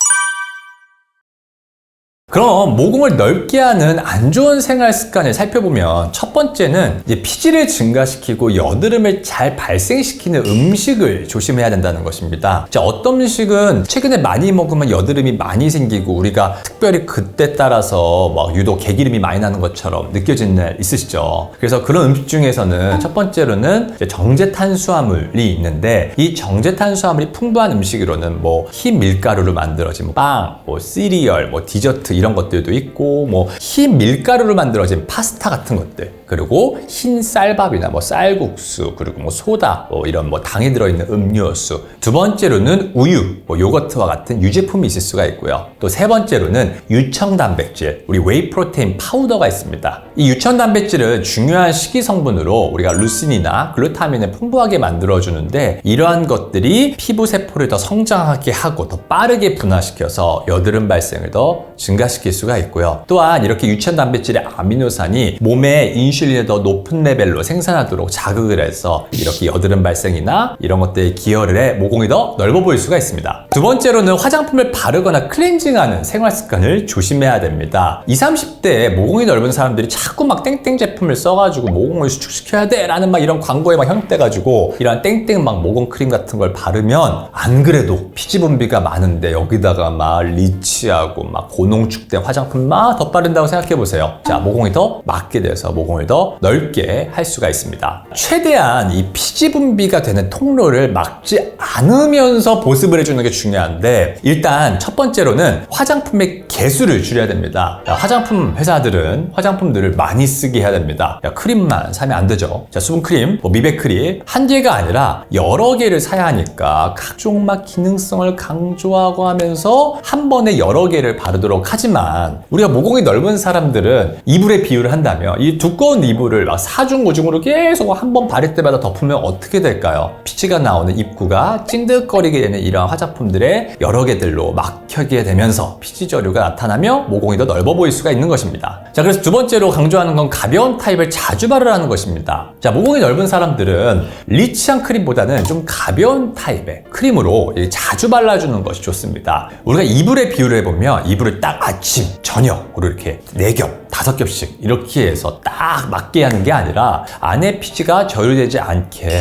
그럼 모공을 넓게 하는 안 좋은 생활 습관을 살펴보면, 첫 번째는 이제 피지를 증가시키고 여드름을 잘 발생시키는 음식을 조심해야 된다는 것입니다. 자, 어떤 음식은 최근에 많이 먹으면 여드름이 많이 생기고 우리가 특별히 그때 따라서 막 유독 개기름이 많이 나는 것처럼 느껴지는 날 있으시죠? 그래서 그런 음식 중에서는 첫 번째로는 이제 정제 탄수화물이 있는데, 이 정제 탄수화물이 풍부한 음식으로는 뭐 흰 밀가루로 만들어진 빵, 뭐 시리얼, 뭐 디저트 이런 것들도 있고, 뭐 흰 밀가루로 만들어진 파스타 같은 것들, 그리고 흰 쌀밥이나 뭐 쌀국수, 그리고 뭐 소다, 뭐 이런 뭐 당이 들어있는 음료수. 두 번째로는 우유, 뭐 요거트와 같은 유제품이 있을 수가 있고요. 또 세 번째로는 유청 단백질, 우리 웨이 프로테인 파우더가 있습니다. 이 유청 단백질은 중요한 식이 성분으로 우리가 루신이나 글루타민을 풍부하게 만들어주는데, 이러한 것들이 피부 세포를 더 성장하게 하고 더 빠르게 분화시켜서 여드름 발생을 더 증가시킬 수가 있고요. 또한 이렇게 유청 단백질의 아미노산이 몸에 인슐린을 더 높은 레벨로 생산하도록 자극을 해서 이렇게 여드름 발생이나 이런 것들에 기여를 해 모공이 더 넓어 보일 수가 있습니다. 두 번째로는 화장품을 바르거나 클렌징하는 생활 습관을 조심해야 됩니다. 20, 30대에 모공이 넓은 사람들이 자꾸 막 땡땡 제품을 써가지고 모공을 수축시켜야 돼 라는 막 이런 광고에 막 현혹돼가지고 이런 땡땡 막 모공 크림 같은 걸 바르면, 안 그래도 피지 분비가 많은데 여기다가 막 리치하고 막 고농축된 화장품 막 덧바른다고 생각해보세요. 자, 모공이 더 막게 돼서 모공을 더 넓게 할 수가 있습니다. 최대한 이 피지 분비가 되는 통로를 막지 않으면서 보습을 해주는 게 중요한데, 일단 첫 번째로는 화장품의 개수를 줄여야 됩니다. 자, 화장품 회사들은 화장품들을 많이 쓰게 해야 됩니다. 야, 크림만 사면 안 되죠. 자, 수분크림, 뭐 미백크림 한 개가 아니라 여러 개를 사야 하니까 각종 막 기능성을 강조하고 하면서 한 번에 여러 개를 바르도록 하지만, 우리가 모공이 넓은 사람들은 이불의 비율을 한다면 이 두꺼운 이불을 막 4중 5중으로 계속 한 번 바를 때마다 덮으면 어떻게 될까요? 피지가 나오는 입구가 찐득거리게 되는 이러한 화장품들의 여러 개들로 막혀게 되면서 피지 저류가 나타나며 모공이 더 넓어 보일 수가 있는 것입니다. 자, 그래서 두 번째로 강조하는 건 가벼운 타입을 자주 바르라는 것입니다. 자, 모공이 넓은 사람들은 리치한 크림보다는 좀 가벼운 타입의 크림으로 자주 발라주는 것이 좋습니다. 우리가 이불의 비율을 해보면 이불을 딱 아침, 저녁으로 이렇게 4겹, 5겹씩 이렇게 해서 딱 맞게 하는 게 아니라 안에 피지가 저류되지 않게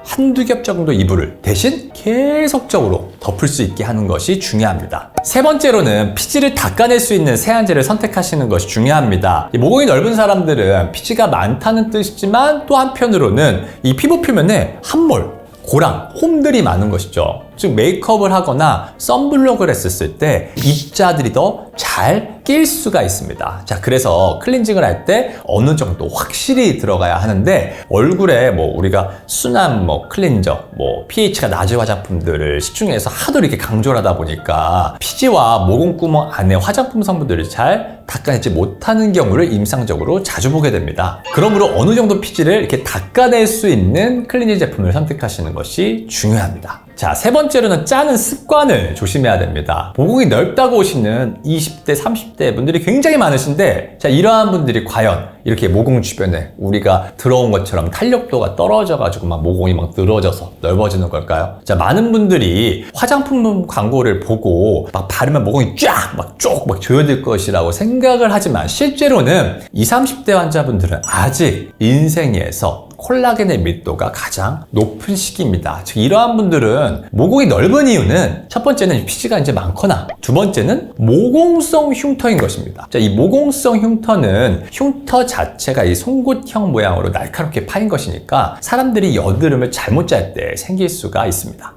한두 겹 정도 이불을 대신 계속적으로 덮을 수 있게 하는 것이 중요합니다. 세 번째로는 피지를 닦아낼 수 있는 세안제를 선택하시는 것이 중요합니다. 모공이 넓은 사람들은 피지가 많다는 뜻이지만 또 한편으로는 이 피부 표면에 함몰, 고랑, 홈들이 많은 것이죠. 즉 메이크업을 하거나 선블록을 했었을 때 입자들이 더 잘 낄 수가 있습니다. 자, 그래서 클렌징을 할 때 어느 정도 확실히 들어가야 하는데, 얼굴에 뭐 우리가 순한 뭐 클렌저, 뭐 pH가 낮은 화장품들을 시중에서 하도 이렇게 강조를 하다 보니까 피지와 모공구멍 안에 화장품 성분들을 잘 닦아내지 못하는 경우를 임상적으로 자주 보게 됩니다. 그러므로 어느 정도 피지를 이렇게 닦아낼 수 있는 클렌징 제품을 선택하시는 것이 중요합니다. 자, 세 번째로는 짜는 습관을 조심해야 됩니다. 모공이 넓다고 오시는 20대, 30대 분들이 굉장히 많으신데, 자, 이러한 분들이 과연 이렇게 모공 주변에 우리가 들어온 것처럼 탄력도가 떨어져가지고 막 모공이 막 늘어져서 넓어지는 걸까요? 자, 많은 분들이 화장품 광고를 보고 막 바르면 모공이 쫙 막 조여들 것이라고 생각을 하지만 실제로는 20, 30대 환자분들은 아직 인생에서 콜라겐의 밀도가 가장 높은 시기입니다. 즉 이러한 분들은 모공이 넓은 이유는 첫 번째는 피지가 이제 많거나 두 번째는 모공성 흉터인 것입니다. 자, 이 모공성 흉터는 흉터 자체가 이 송곳형 모양으로 날카롭게 파인 것이니까 사람들이 여드름을 잘못 짤 때 생길 수가 있습니다.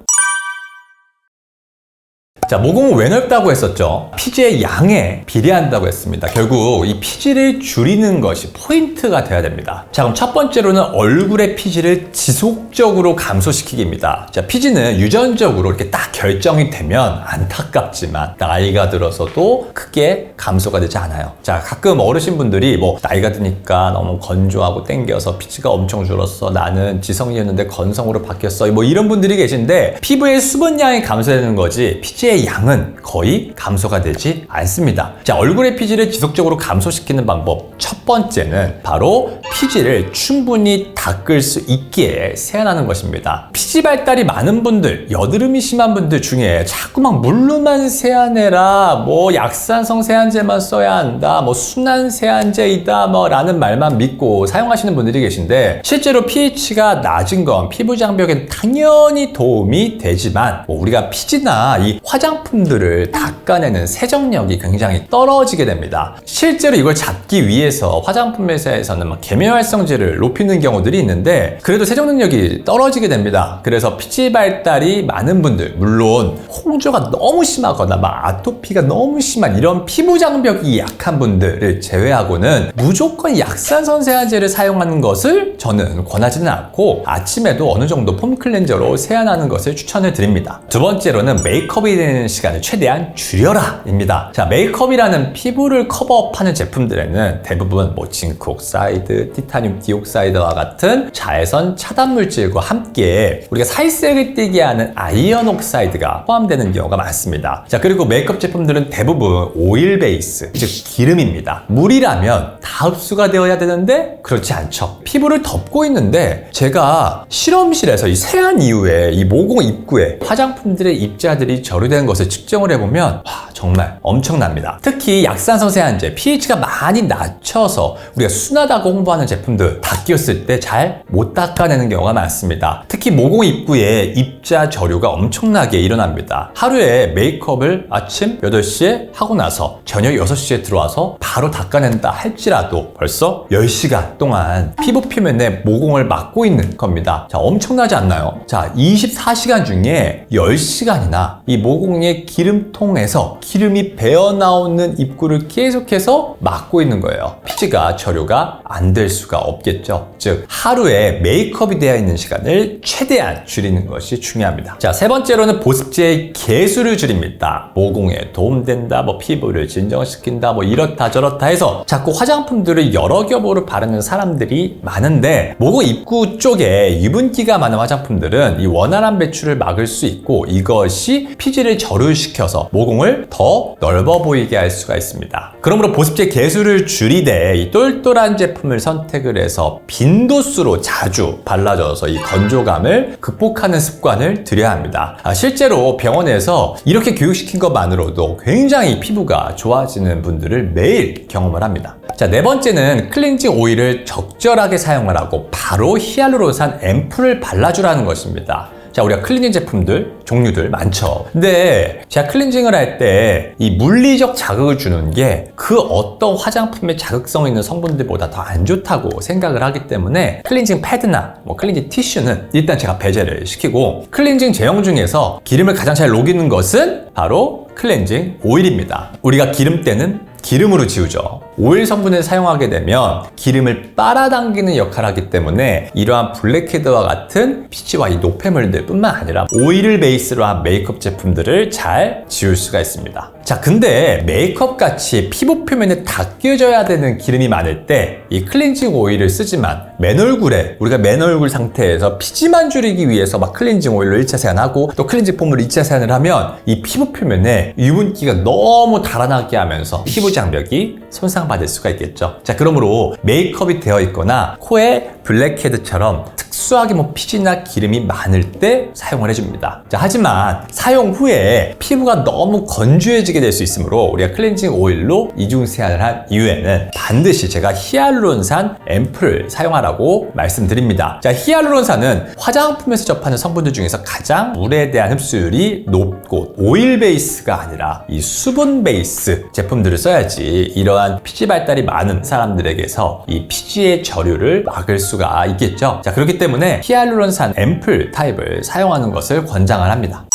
자, 모공은 왜 넓다고 했었죠? 피지의 양에 비례한다고 했습니다. 결국 이 피지를 줄이는 것이 포인트가 돼야 됩니다. 자, 그럼 첫 번째로는 얼굴의 피지를 지속적으로 감소시키기입니다. 자, 피지는 유전적으로 이렇게 딱 결정이 되면 안타깝지만 나이가 들어서도 크게 감소가 되지 않아요. 자, 가끔 어르신분들이 뭐 나이가 드니까 너무 건조하고 땡겨서 피지가 엄청 줄었어. 나는 지성이었는데 건성으로 바뀌었어. 뭐 이런 분들이 계신데 피부의 수분량이 감소되는 거지 피지의 양은 거의 감소가 되지 않습니다. 자, 얼굴의 피지를 지속적으로 감소시키는 방법 첫 번째는 바로 피지를 충분히 닦을 수 있게 세안하는 것입니다. 피지 발달이 많은 분들, 여드름이 심한 분들 중에 자꾸만 물로만 세안해라, 뭐 약산성 세안제만 써야 한다, 뭐 순한 세안제이다, 뭐 라는 말만 믿고 사용하시는 분들이 계신데 실제로 pH가 낮은 건 피부 장벽에 당연히 도움이 되지만 우리가 피지나 이 화장품들을 닦아내는 세정력이 굉장히 떨어지게 됩니다. 실제로 이걸 잡기 위해서 화장품 회사에서는 막 계면활성제를 높이는 경우들이 있는데 그래도 세정 능력이 떨어지게 됩니다. 그래서 피지 발달이 많은 분들, 물론 홍조가 너무 심하거나 막 아토피가 너무 심한 이런 피부 장벽이 약한 분들을 제외하고는 무조건 약산성 세안제를 사용하는 것을 저는 권하지는 않고 아침에도 어느 정도 폼 클렌저로 세안하는 것을 추천을 드립니다. 두 번째로는 메이크업이 되는 시간을 최대한 줄여라 입니다. 자, 메이크업이라는 피부를 커버업하는 제품들에는 대부분 뭐 징크 옥사이드, 티타늄 디옥사이드와 같은 자외선 차단 물질과 함께 우리가 살색을 띠게 하는 아이언 옥사이드가 포함되는 경우가 많습니다. 자, 그리고 메이크업 제품들은 대부분 오일 베이스, 즉 기름입니다. 물이라면 다 흡수가 되어야 되는데 그렇지 않죠. 피부를 덮고 있는데 제가 실험실에서 이 세안 이후에 이 모공 입구에 화장품들의 입자들이 절유된 것을 측정을 해보면 정말 엄청납니다. 특히 약산성 세안제, pH가 많이 낮춰서 우리가 순하다고 홍보하는 제품들 다 끼웠을 때 잘 못 닦아내는 경우가 많습니다. 특히 모공 입구에 입자 절유가 엄청나게 일어납니다. 하루에 메이크업을 아침 8시에 하고 나서 저녁 6시에 들어와서 바로 닦아낸다 할지라도 벌써 10시간 동안 피부 표면에 모공을 막고 있는 겁니다. 자, 엄청나지 않나요? 자, 24시간 중에 10시간이나 이 모공의 기름통에서 기름이 배어나오는 입구를 계속해서 막고 있는 거예요. 피지가 절유가 안 될 수가 없겠죠. 즉 하루에 메이크업이 되어 있는 시간을 최대한 줄이는 것이 중요합니다. 자, 세 번째로는 보습제의 개수를 줄입니다. 모공에 도움된다, 뭐 피부를 진정시킨다, 뭐 이렇다 저렇다 해서 자꾸 화장품들을 여러 겹으로 바르는 사람들이 많은데 모공 입구 쪽에 유분기가 많은 화장품들은 이 원활한 배출을 막을 수 있고 이것이 피지를 절유시켜서 모공을 더 넓어 보이게 할 수가 있습니다. 그러므로 보습제 개수를 줄이되 이 똘똘한 제품을 선택을 해서 빈도수로 자주 발라줘서 이 건조감을 극복하는 습관을 들여야 합니다. 실제로 병원에서 이렇게 교육시킨 것만으로도 굉장히 피부가 좋아지는 분들을 매일 경험을 합니다. 자, 네 번째는 클렌징 오일을 적절하게 사용하라고 바로 히알루론산 앰플을 발라주라는 것입니다. 자, 우리가 클리닝 제품들 종류들 많죠. 근데 제가 클렌징을 할 때 이 물리적 자극을 주는 게 그 어떤 화장품의 자극성 있는 성분들보다 더 안 좋다고 생각을 하기 때문에 클렌징 패드나 뭐 클렌징 티슈는 일단 제가 배제를 시키고 클렌징 제형 중에서 기름을 가장 잘 녹이는 것은 바로 클렌징 오일입니다. 우리가 기름때는 기름으로 지우죠. 오일 성분을 사용하게 되면 기름을 빨아당기는 역할을 하기 때문에 이러한 블랙헤드와 같은 피지와 이 노폐물들 뿐만 아니라 오일을 베이스로 한 메이크업 제품들을 잘 지울 수가 있습니다. 자, 근데 메이크업 같이 피부 표면에 닦여져야 되는 기름이 많을 때 이 클렌징 오일을 쓰지만 맨 얼굴에 우리가 맨 얼굴 상태에서 피지만 줄이기 위해서 막 클렌징 오일로 1차 세안하고 또 클렌징 폼으로 2차 세안을 하면 이 피부 표면에 유분기가 너무 달아나게 하면서 피부 장벽이 손상받을 수가 있겠죠. 자, 그러므로 메이크업이 되어 있거나 코에 블랙헤드처럼 특수하게 피지나 기름이 많을 때 사용을 해줍니다. 자, 하지만 사용 후에 피부가 너무 건조해지게 될 수 있으므로 우리가 클렌징 오일로 이중 세안을 한 이후에는 반드시 제가 히알루론산 앰플을 사용하라고 말씀드립니다. 자, 히알루론산은 화장품에서 접하는 성분들 중에서 가장 물에 대한 흡수율이 높고 오일 베이스가 아니라 이 수분 베이스 제품들을 써야지 이러한 피지 발달이 많은 사람들에게서 이 피지의 저류를 막을 수가 있겠죠. 자, 그렇기 때문에 히알루론산 앰플 타입을 사용하는 것을 권장을 합니다.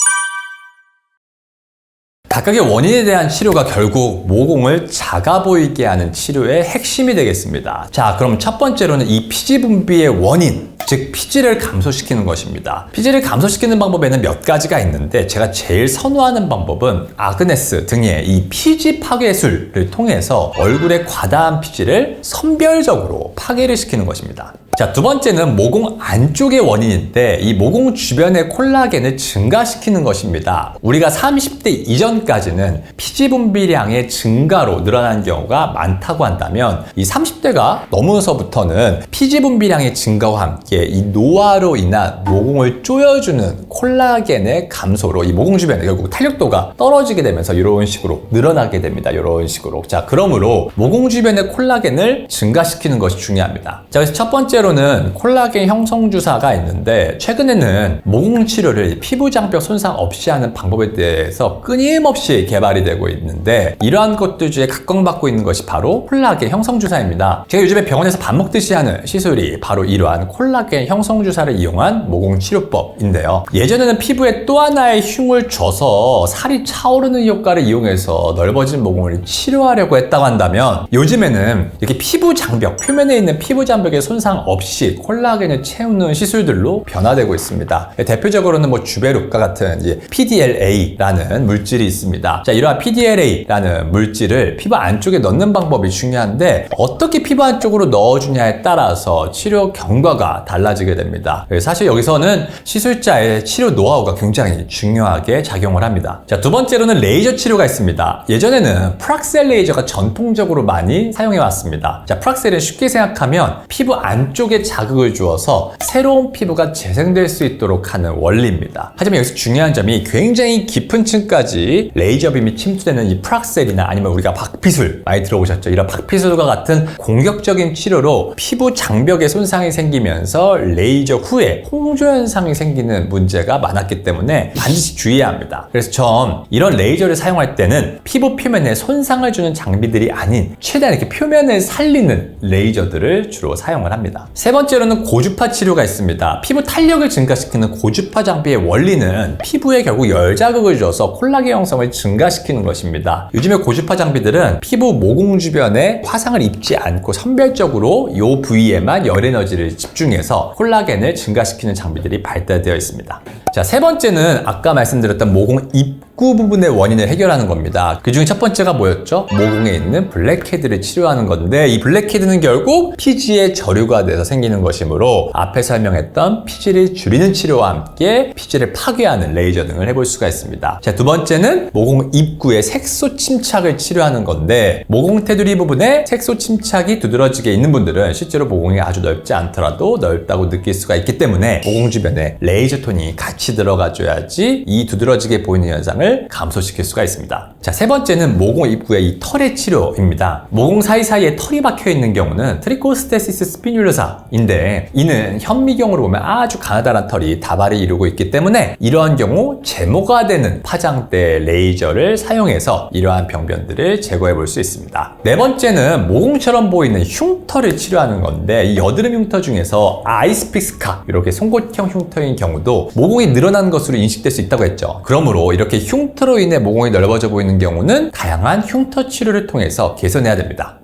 각각의 원인에 대한 치료가 결국 모공을 작아 보이게 하는 치료의 핵심이 되겠습니다. 자, 그럼 첫 번째로는 이 피지 분비의 원인, 즉 피지를 감소시키는 것입니다. 피지를 감소시키는 방법에는 몇 가지가 있는데 제가 제일 선호하는 방법은 아그네스 등의 이 피지 파괴술을 통해서 얼굴의 과다한 피지를 선별적으로 파괴를 시키는 것입니다. 자, 두 번째는 모공 안쪽의 원인인데 이 모공 주변의 콜라겐을 증가시키는 것입니다. 우리가 30대 이전까지는 피지 분비량의 증가로 늘어난 경우가 많다고 한다면 이 30대가 넘어서부터는 피지 분비량의 증가와 함께 이 노화로 인한 모공을 조여주는 콜라겐의 감소로 이 모공 주변에 결국 탄력도가 떨어지게 되면서 이런 식으로 늘어나게 됩니다. 이런 식으로. 자, 그러므로 모공 주변의 콜라겐을 증가시키는 것이 중요합니다. 자, 그래서 첫 번째로 는 콜라겐 형성 주사가 있는데 최근에는 모공 치료를 피부 장벽 손상 없이 하는 방법에 대해서 끊임없이 개발이 되고 있는데 이러한 것들 중에 각광받고 있는 것이 바로 콜라겐 형성 주사입니다. 제가 요즘에 병원에서 밥 먹듯이 하는 시술이 바로 이러한 콜라겐 형성 주사를 이용한 모공 치료법인데요. 예전에는 피부에 또 하나의 흉을 줘서 살이 차오르는 효과를 이용해서 넓어진 모공을 치료하려고 했다고 한다면 요즘에는 이렇게 피부 장벽, 표면에 있는 피부 장벽의 손상 없이 콜라겐을 채우는 시술들로 변화되고 있습니다. 대표적으로는 주베루카 같은 PDLA라는 물질이 있습니다. 자, 이러한 PDLA라는 물질을 피부 안쪽에 넣는 방법이 중요한데 어떻게 피부 안쪽으로 넣어주냐에 따라서 치료 경과가 달라지게 됩니다. 사실 여기서는 시술자의 치료 노하우가 굉장히 중요하게 작용을 합니다. 자, 두 번째로는 레이저 치료가 있습니다. 예전에는 프락셀 레이저가 전통적으로 많이 사용해 왔습니다. 자, 프락셀은 쉽게 생각하면 피부 안쪽에 자극을 주어서 새로운 피부가 재생될 수 있도록 하는 원리입니다. 하지만 여기서 중요한 점이 굉장히 깊은 층까지 레이저빔이 침투되는 이 프락셀이나 아니면 우리가 박피술 많이 들어보셨죠? 이런 박피술과 같은 공격적인 치료로 피부 장벽에 손상이 생기면서 레이저 후에 홍조 현상이 생기는 문제가 많았기 때문에 반드시 주의해야 합니다. 그래서 전 이런 레이저를 사용할 때는 피부 표면에 손상을 주는 장비들이 아닌 최대한 이렇게 표면을 살리는 레이저들을 주로 사용을 합니다. 세 번째로는 고주파 치료가 있습니다. 피부 탄력을 증가시키는 고주파 장비의 원리는 피부에 결국 열 자극을 줘서 콜라겐 형성을 증가시키는 것입니다. 요즘의 고주파 장비들은 피부 모공 주변에 화상을 입지 않고 선별적으로 이 부위에만 열 에너지를 집중해서 콜라겐을 증가시키는 장비들이 발달되어 있습니다. 자, 세 번째는 아까 말씀드렸던 모공 입구 부분의 원인을 해결하는 겁니다. 그 중에 첫 번째가 뭐였죠? 모공에 있는 블랙헤드를 치료하는 건데 이 블랙헤드는 결국 피지의 저류가 돼서 생기는 것이므로 앞에 설명했던 피지를 줄이는 치료와 함께 피지를 파괴하는 레이저 등을 해볼 수가 있습니다. 자, 두 번째는 모공 입구의 색소 침착을 치료하는 건데 모공 테두리 부분에 색소 침착이 두드러지게 있는 분들은 실제로 모공이 아주 넓지 않더라도 넓다고 느낄 수가 있기 때문에 모공 주변에 레이저 톤이 같이 들어가줘야지 이 두드러지게 보이는 현상을 감소시킬 수가 있습니다. 자, 세 번째는 모공 입구의 이 털의 치료입니다. 모공 사이사이에 털이 박혀 있는 경우는 트리코스테시스 스피뉴로사인데 이는 현미경으로 보면 아주 가느다란 털이 다발을 이루고 있기 때문에 이러한 경우 제모가 되는 파장대 레이저를 사용해서 이러한 병변들을 제거해 볼 수 있습니다. 네 번째는 모공처럼 보이는 흉터를 치료하는 건데 이 여드름 흉터 중에서 아이스픽스카 이렇게 송곳형 흉터인 경우도 모공이 늘어난 것으로 인식될 수 있다고 했죠. 그러므로 이렇게 흉터로 인해 모공이 넓어져 보이는 경우는 다양한 흉터 치료를 통해서 개선해야 됩니다.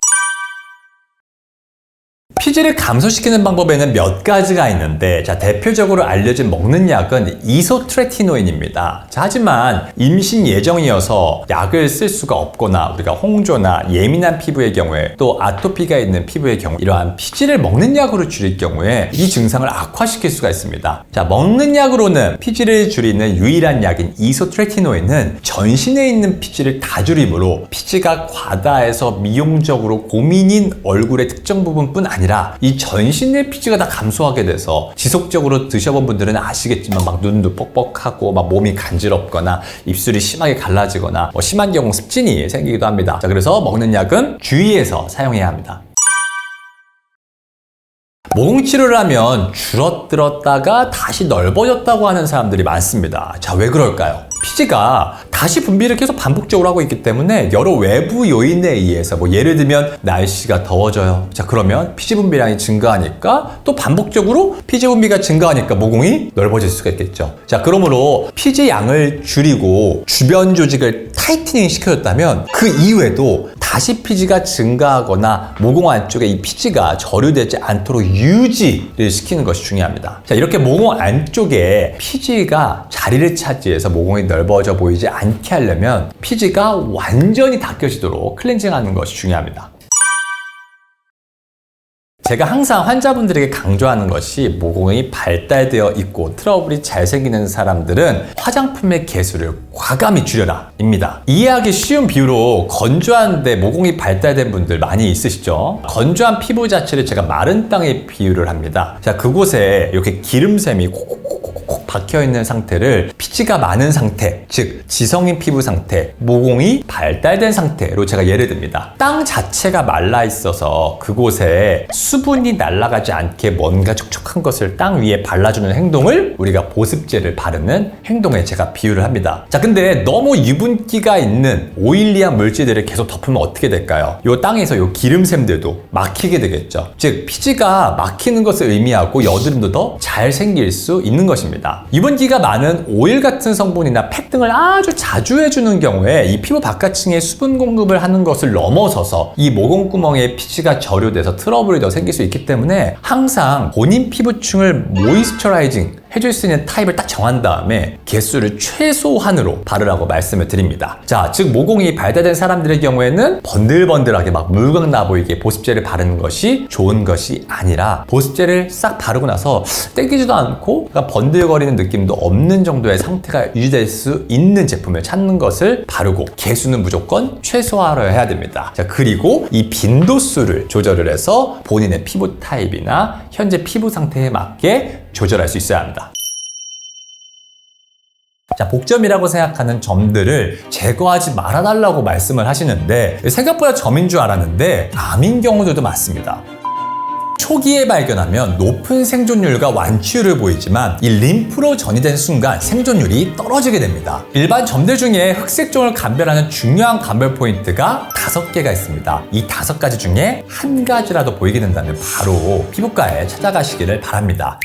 피지를 감소시키는 방법에는 몇 가지가 있는데, 자, 대표적으로 알려진 먹는 약은 이소트레티노인입니다. 자, 하지만 임신 예정이어서 약을 쓸 수가 없거나 우리가 홍조나 예민한 피부의 경우에 또 아토피가 있는 피부의 경우 이러한 피지를 먹는 약으로 줄일 경우에 이 증상을 악화시킬 수가 있습니다. 자, 먹는 약으로는 피지를 줄이는 유일한 약인 이소트레티노인은 전신에 있는 피지를 다 줄이므로 피지가 과다해서 미용적으로 고민인 얼굴의 특정 부분뿐 아니라 이 전신의 피지가 다 감소하게 돼서 지속적으로 드셔본 분들은 아시겠지만 막 눈도 뻑뻑하고 막 몸이 간지럽거나 입술이 심하게 갈라지거나 심한 경우 습진이 생기기도 합니다. 자, 그래서 먹는 약은 주의해서 사용해야 합니다. 모공 치료를 하면 줄어들었다가 다시 넓어졌다고 하는 사람들이 많습니다. 자, 왜 그럴까요? 피지가 다시 분비를 계속 반복적으로 하고 있기 때문에 여러 외부 요인에 의해서 예를 들면 날씨가 더워져요. 자, 그러면 피지 분비량이 증가하니까 또 반복적으로 피지 분비가 증가하니까 모공이 넓어질 수가 있겠죠. 자, 그러므로 피지 양을 줄이고 주변 조직을 타이트닝 시켜줬다면 그 이후에도 다시 피지가 증가하거나 모공 안쪽에 이 피지가 저류되지 않도록 유지를 시키는 것이 중요합니다. 자, 이렇게 모공 안쪽에 피지가 자리를 차지해서 모공이 넓어져 보이지 않게 하려면 피지가 완전히 닦여지도록 클렌징하는 것이 중요합니다. 제가 항상 환자분들에게 강조하는 것이 모공이 발달되어 있고 트러블이 잘 생기는 사람들은 화장품의 개수를 과감히 줄여라 입니다. 이해하기 쉬운 비유로 건조한데 모공이 발달된 분들 많이 있으시죠? 건조한 피부 자체를 제가 마른 땅에 비유를 합니다. 자, 그곳에 이렇게 기름샘이 콕콕콕콕 박혀있는 상태를 피지가 많은 상태, 즉 지성인 피부 상태, 모공이 발달된 상태로 제가 예를 듭니다. 땅 자체가 말라 있어서 그곳에 수분이 날아가지 않게 뭔가 촉촉한 것을 땅 위에 발라주는 행동을 우리가 보습제를 바르는 행동에 제가 비유를 합니다. 자, 근데 너무 유분기가 있는 오일리한 물질들을 계속 덮으면 어떻게 될까요? 이 땅에서 이 기름샘들도 막히게 되겠죠. 즉 피지가 막히는 것을 의미하고 여드름도 더 잘 생길 수 있는 것입니다. 유분기가 많은 오일 같은 성분이나 팩 등을 아주 자주 해주는 경우에 이 피부 바깥층에 수분 공급을 하는 것을 넘어서서 이 모공구멍에 피지가 저류돼서 트러블이 더 생길 수 있기 때문에 항상 본인 피부층을 모이스처라이징 해줄 수 있는 타입을 딱 정한 다음에 개수를 최소한으로 바르라고 말씀을 드립니다. 자, 즉 모공이 발달된 사람들의 경우에는 번들번들하게 막 물광 나 보이게 보습제를 바르는 것이 좋은 것이 아니라 보습제를 싹 바르고 나서 땡기지도 않고 번들거리는 느낌도 없는 정도의 상태가 유지될 수 있는 제품을 찾는 것을 바르고 개수는 무조건 최소화해야 됩니다. 자, 그리고 이 빈도수를 조절을 해서 본인의 피부 타입이나 현재 피부 상태에 맞게 조절할 수 있어야 합니다. 자, 복점이라고 생각하는 점들을 제거하지 말아달라고 말씀을 하시는데 생각보다 점인 줄 알았는데 암인 경우들도 많습니다. 초기에 발견하면 높은 생존율과 완치율을 보이지만 이 림프로 전이된 순간 생존율이 떨어지게 됩니다. 일반 점들 중에 흑색종을 감별하는 중요한 감별 포인트가 5개가 있습니다. 이 5가지 중에 한 가지라도 보이게 된다면 바로 피부과에 찾아가시기를 바랍니다.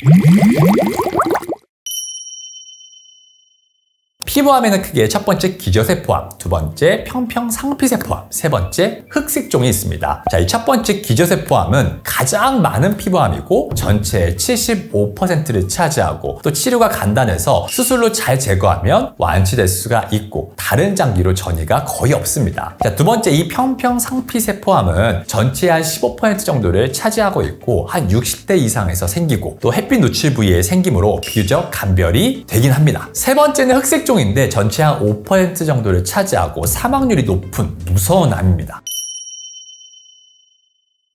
피부암에는 크게 첫 번째 기저세포암, 두 번째 평평상피세포암, 세 번째 흑색종이 있습니다. 자, 이 첫 번째 기저세포암은 가장 많은 피부암이고 전체의 75%를 차지하고 또 치료가 간단해서 수술로 잘 제거하면 완치될 수가 있고 다른 장기로 전이가 거의 없습니다. 자, 두 번째 이 평평상피세포암은 전체의 한 15% 정도를 차지하고 있고 한 60대 이상에서 생기고 또 햇빛 노출 부위에 생기므로 비교적 감별이 되긴 합니다. 세 번째는 흑색종인데 전체 한 5% 정도를 차지하고 사망률이 높은 무서운 암입니다.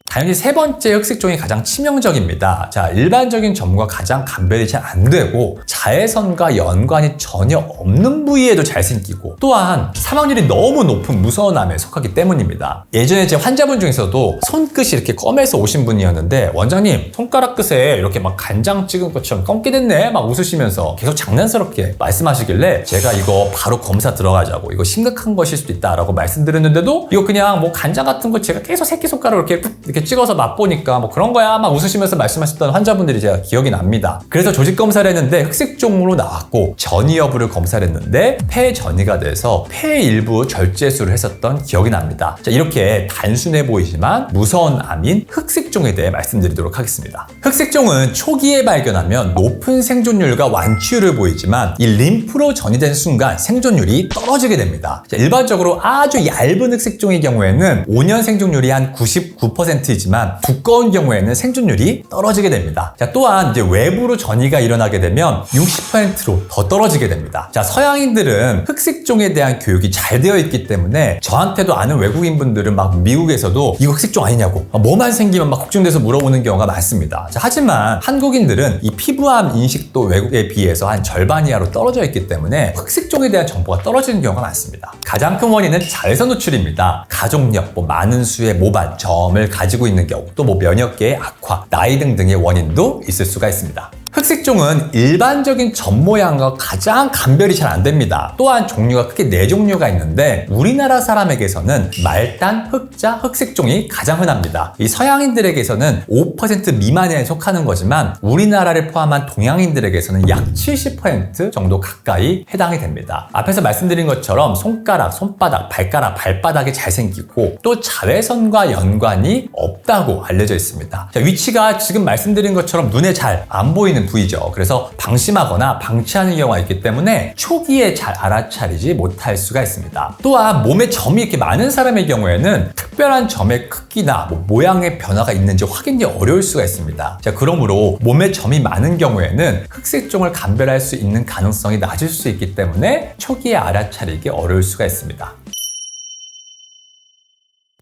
당연히 세 번째 흑색종이 가장 치명적입니다. 자, 일반적인 점과 가장 감별이 잘 안 되고 자외선과 연관이 전혀 없는 부위에도 잘 생기고 또한 사망률이 너무 높은 무서운 암에 속하기 때문입니다. 예전에 제 환자분 중에서도 손끝이 이렇게 검해서 오신 분이었는데 원장님 손가락 끝에 이렇게 막 간장 찍은 것처럼 검게 됐네 막 웃으시면서 계속 장난스럽게 말씀하시길래 제가 이거 바로 검사 들어가자고 이거 심각한 것일 수도 있다라고 말씀드렸는데도 이거 그냥 뭐 간장 같은 거 제가 계속 새끼손가락으로 이렇게 이렇게 찍어서 맛보니까 뭐 그런 거야 막 웃으시면서 말씀하셨던 환자분들이 제가 기억이 납니다. 그래서 조직 검사를 했는데 흑색종으로 나왔고 전이 여부를 검사를 했는데 폐 전이가 돼서 폐 일부 절제술을 했었던 기억이 납니다. 자, 이렇게 단순해 보이지만 무서운 암인 흑색종에 대해 말씀드리도록 하겠습니다. 흑색종은 초기에 발견하면 높은 생존율과 완치율을 보이지만 이 림프로 전이된 순간 생존율이 떨어지게 됩니다. 자, 일반적으로 아주 얇은 흑색종의 경우에는 5년 생존율이 한 99%이지만 두꺼운 경우에는 생존율이 떨어지게 됩니다. 자, 또한 이제 외부로 전이가 일어나게 되면 60%로 더 떨어지게 됩니다. 자, 서양인들은 흑색종에 대한 교육이 잘 되어 있기 때문에 저한테도 아는 외국인 분들은 막 미국에서도 이거 흑색종 아니냐고 뭐만 생기면 막 걱정돼서 물어보는 경우가 많습니다. 자, 하지만 한국인들은 이 피부암 인식도 외국에 비해서 한 절반 이하로 떨어져 있기 때문에 흑색종에 대한 정보가 떨어지는 경우가 많습니다. 가장 큰 원인은 자외선 노출입니다. 가족력, 많은 수의 모발, 점을 가지고 있는 경우, 또 면역계의 악화, 나이 등등의 원인도 있을 수가 있습니다. 흑색종은 일반적인 점 모양과 가장 감별이 잘 안 됩니다. 또한 종류가 크게 4종류가 있는데 우리나라 사람에게서는 말단, 흑자, 흑색종이 가장 흔합니다. 이 서양인들에게서는 5% 미만에 속하는 거지만 우리나라를 포함한 동양인들에게서는 약 70% 정도 가까이 해당이 됩니다. 앞에서 말씀드린 것처럼 손가락, 손바닥, 발가락, 발바닥이 잘 생기고 또 자외선과 연관이 없다고 알려져 있습니다. 자, 위치가 지금 말씀드린 것처럼 눈에 잘 안 보이는 부위죠. 그래서 방심하거나 방치하는 경우가 있기 때문에 초기에 잘 알아차리지 못할 수가 있습니다. 또한 몸에 점이 이렇게 많은 사람의 경우에는 특별한 점의 크기나 모양의 변화가 있는지 확인이 어려울 수가 있습니다. 자, 그러므로 몸에 점이 많은 경우에는 흑색종을 감별할 수 있는 가능성이 낮을 수 있기 때문에 초기에 알아차리기 어려울 수가 있습니다.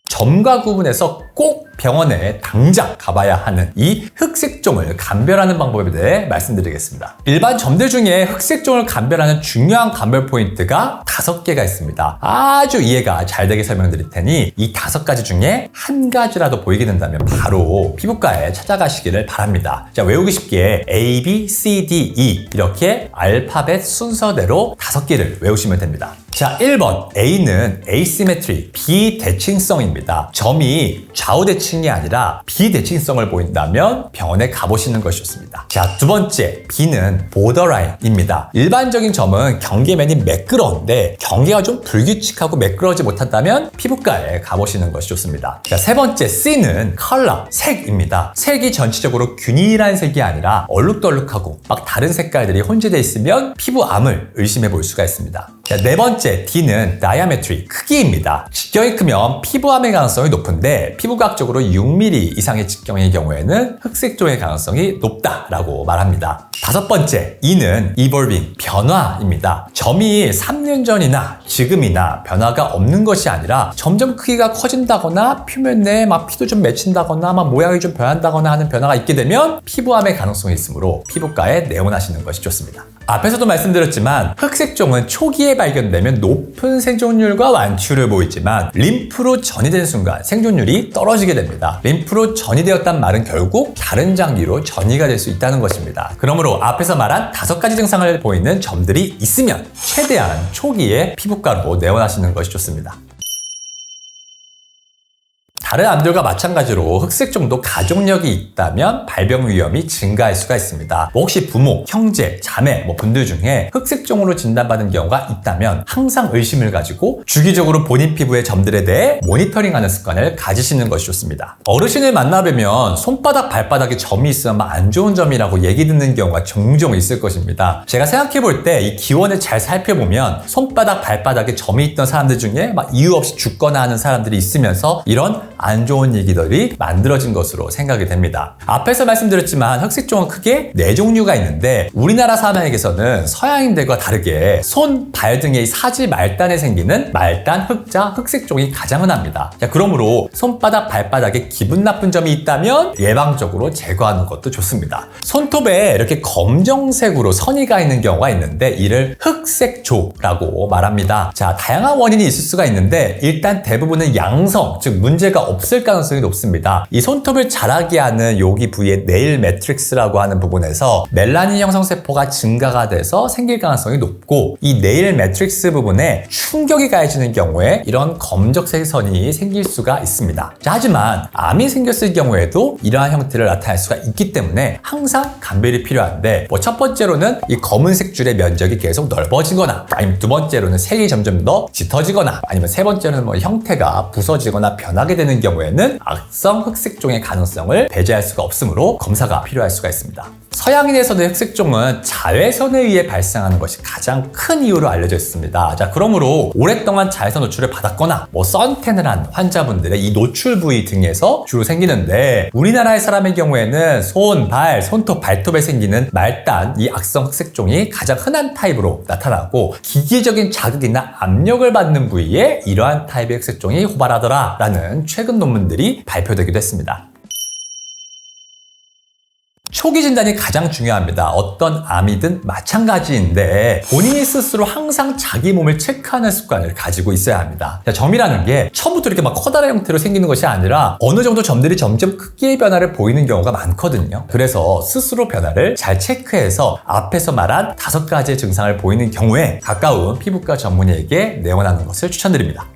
점과 구분해서 꼭 병원에 당장 가봐야 하는 이 흑색종을 감별하는 방법에 대해 말씀드리겠습니다. 일반 점들 중에 흑색종을 감별하는 중요한 감별 포인트가 5개가 있습니다. 아주 이해가 잘 되게 설명드릴 테니 이 5가지 중에 한 가지라도 보이게 된다면 바로 피부과에 찾아가시기를 바랍니다. 자, 외우기 쉽게 A, B, C, D, E 이렇게 알파벳 순서대로 5개를 외우시면 됩니다. 자, 1번 A는 asymmetry, 비대칭성입니다. 점이 좌우대칭이 아니라 비대칭성을 보인다면 병원에 가보시는 것이 좋습니다. 자, 두 번째 B는 borderline입니다. 일반적인 점은 경계면이 매끄러운데 경계가 좀 불규칙하고 매끄러우지 못한다면 피부과에 가보시는 것이 좋습니다. 자, 세 번째 C는 컬러, 색입니다. 색이 전체적으로 균일한 색이 아니라 얼룩덜룩하고 막 다른 색깔들이 혼재되어 있으면 피부암을 의심해 볼 수가 있습니다. 자, 네 번째 D는 diametry, 크기입니다. 직경이 크면 피부암의 가능성이 높은데 피부과학적으로 6mm 이상의 직경의 경우에는 흑색종의 가능성이 높다라고 말합니다. 다섯 번째 E는 evolving, 변화입니다. 점이 3년 전이나 지금이나 변화가 없는 것이 아니라 점점 크기가 커진다거나 표면 내에 막 피도 좀 맺힌다거나 막 모양이 좀 변한다거나 하는 변화가 있게 되면 피부암의 가능성이 있으므로 피부과에 내원하시는 것이 좋습니다. 앞에서도 말씀드렸지만 흑색종은 초기에 발견되면 높은 생존율과 완치율을 보이지만 림프로 전이된 순간 생존율이 떨어지게 됩니다. 림프로 전이되었단 말은 결국 다른 장기로 전이가 될 수 있다는 것입니다. 그러므로 앞에서 말한 5가지 증상을 보이는 점들이 있으면 최대한 초기에 피부과로 내원하시는 것이 좋습니다. 다른 암들과 마찬가지로 흑색종도 가족력이 있다면 발병 위험이 증가할 수가 있습니다. 혹시 부모, 형제, 자매 분들 중에 흑색종으로 진단받은 경우가 있다면 항상 의심을 가지고 주기적으로 본인 피부의 점들에 대해 모니터링하는 습관을 가지시는 것이 좋습니다. 어르신을 만나뵈면 손바닥, 발바닥에 점이 있으면 안 좋은 점이라고 얘기 듣는 경우가 종종 있을 것입니다. 제가 생각해 볼 때 이 기원을 잘 살펴보면 손바닥, 발바닥에 점이 있던 사람들 중에 이유 없이 죽거나 하는 사람들이 있으면서 이런 안 좋은 얘기들이 만들어진 것으로 생각이 됩니다. 앞에서 말씀드렸지만 흑색종은 크게 4종류가 있는데 우리나라 사람에게서는 서양인들과 다르게 손, 발 등의 사지 말단에 생기는 말단, 흑자, 흑색종이 가장 흔합니다. 자, 그러므로 손바닥, 발바닥에 기분 나쁜 점이 있다면 예방적으로 제거하는 것도 좋습니다. 손톱에 이렇게 검정색으로 선이 가 있는 경우가 있는데 이를 흑 흑색조라고 말합니다. 자, 다양한 원인이 있을 수가 있는데 일단 대부분은 양성, 즉 문제가 없을 가능성이 높습니다. 이 손톱을 자라게 하는 여기 부위의 네일 매트릭스라고 하는 부분에서 멜라닌 형성 세포가 증가가 돼서 생길 가능성이 높고, 이 네일 매트릭스 부분에 충격이 가해지는 경우에 이런 검적색 선이 생길 수가 있습니다. 자, 하지만 암이 생겼을 경우에도 이러한 형태를 나타낼 수가 있기 때문에 항상 감별이 필요한데, 첫 번째로는 이 검은색 줄의 면적이 계속 넓어지거나, 아니면 두 번째로는 색이 점점 더 짙어지거나, 아니면 세 번째로는 형태가 부서지거나 변하게 되는 경우에는 악성 흑색종의 가능성을 배제할 수가 없으므로 검사가 필요할 수가 있습니다. 서양인에서도 흑색종은 자외선에 의해 발생하는 것이 가장 큰 이유로 알려져 있습니다. 자, 그러므로 오랫동안 자외선 노출을 받았거나 선탠을 한 환자분들의 이 노출 부위 등에서 주로 생기는데, 우리나라의 사람의 경우에는 손, 발, 손톱, 발톱에 생기는 말단, 이 악성 흑색종이 가장 흔한 타입으로 나타나고, 기계적인 자극이나 압력을 받는 부위에 이러한 타입의 흑색종이 호발하더라라는 최근 논문들이 발표되기도 했습니다. 초기 진단이 가장 중요합니다. 어떤 암이든 마찬가지인데 본인이 스스로 항상 자기 몸을 체크하는 습관을 가지고 있어야 합니다. 점이라는 게 처음부터 이렇게 막 커다란 형태로 생기는 것이 아니라 어느 정도 점들이 점점 크기의 변화를 보이는 경우가 많거든요. 그래서 스스로 변화를 잘 체크해서 앞에서 말한 5가지의 증상을 보이는 경우에 가까운 피부과 전문의에게 내원하는 것을 추천드립니다.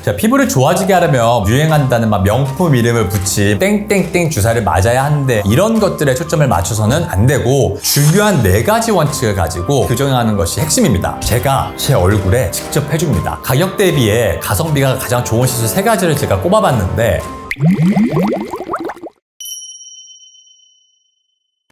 자, 피부를 좋아지게 하려면 유행한다는 명품 이름을 붙인 땡땡땡 주사를 맞아야 하는데, 이런 것들에 초점을 맞춰서는 안 되고 중요한 4가지 원칙을 가지고 교정하는 것이 핵심입니다. 제가 제 얼굴에 직접 해줍니다. 가격 대비에 가성비가 가장 좋은 시술 3가지를 제가 꼽아봤는데,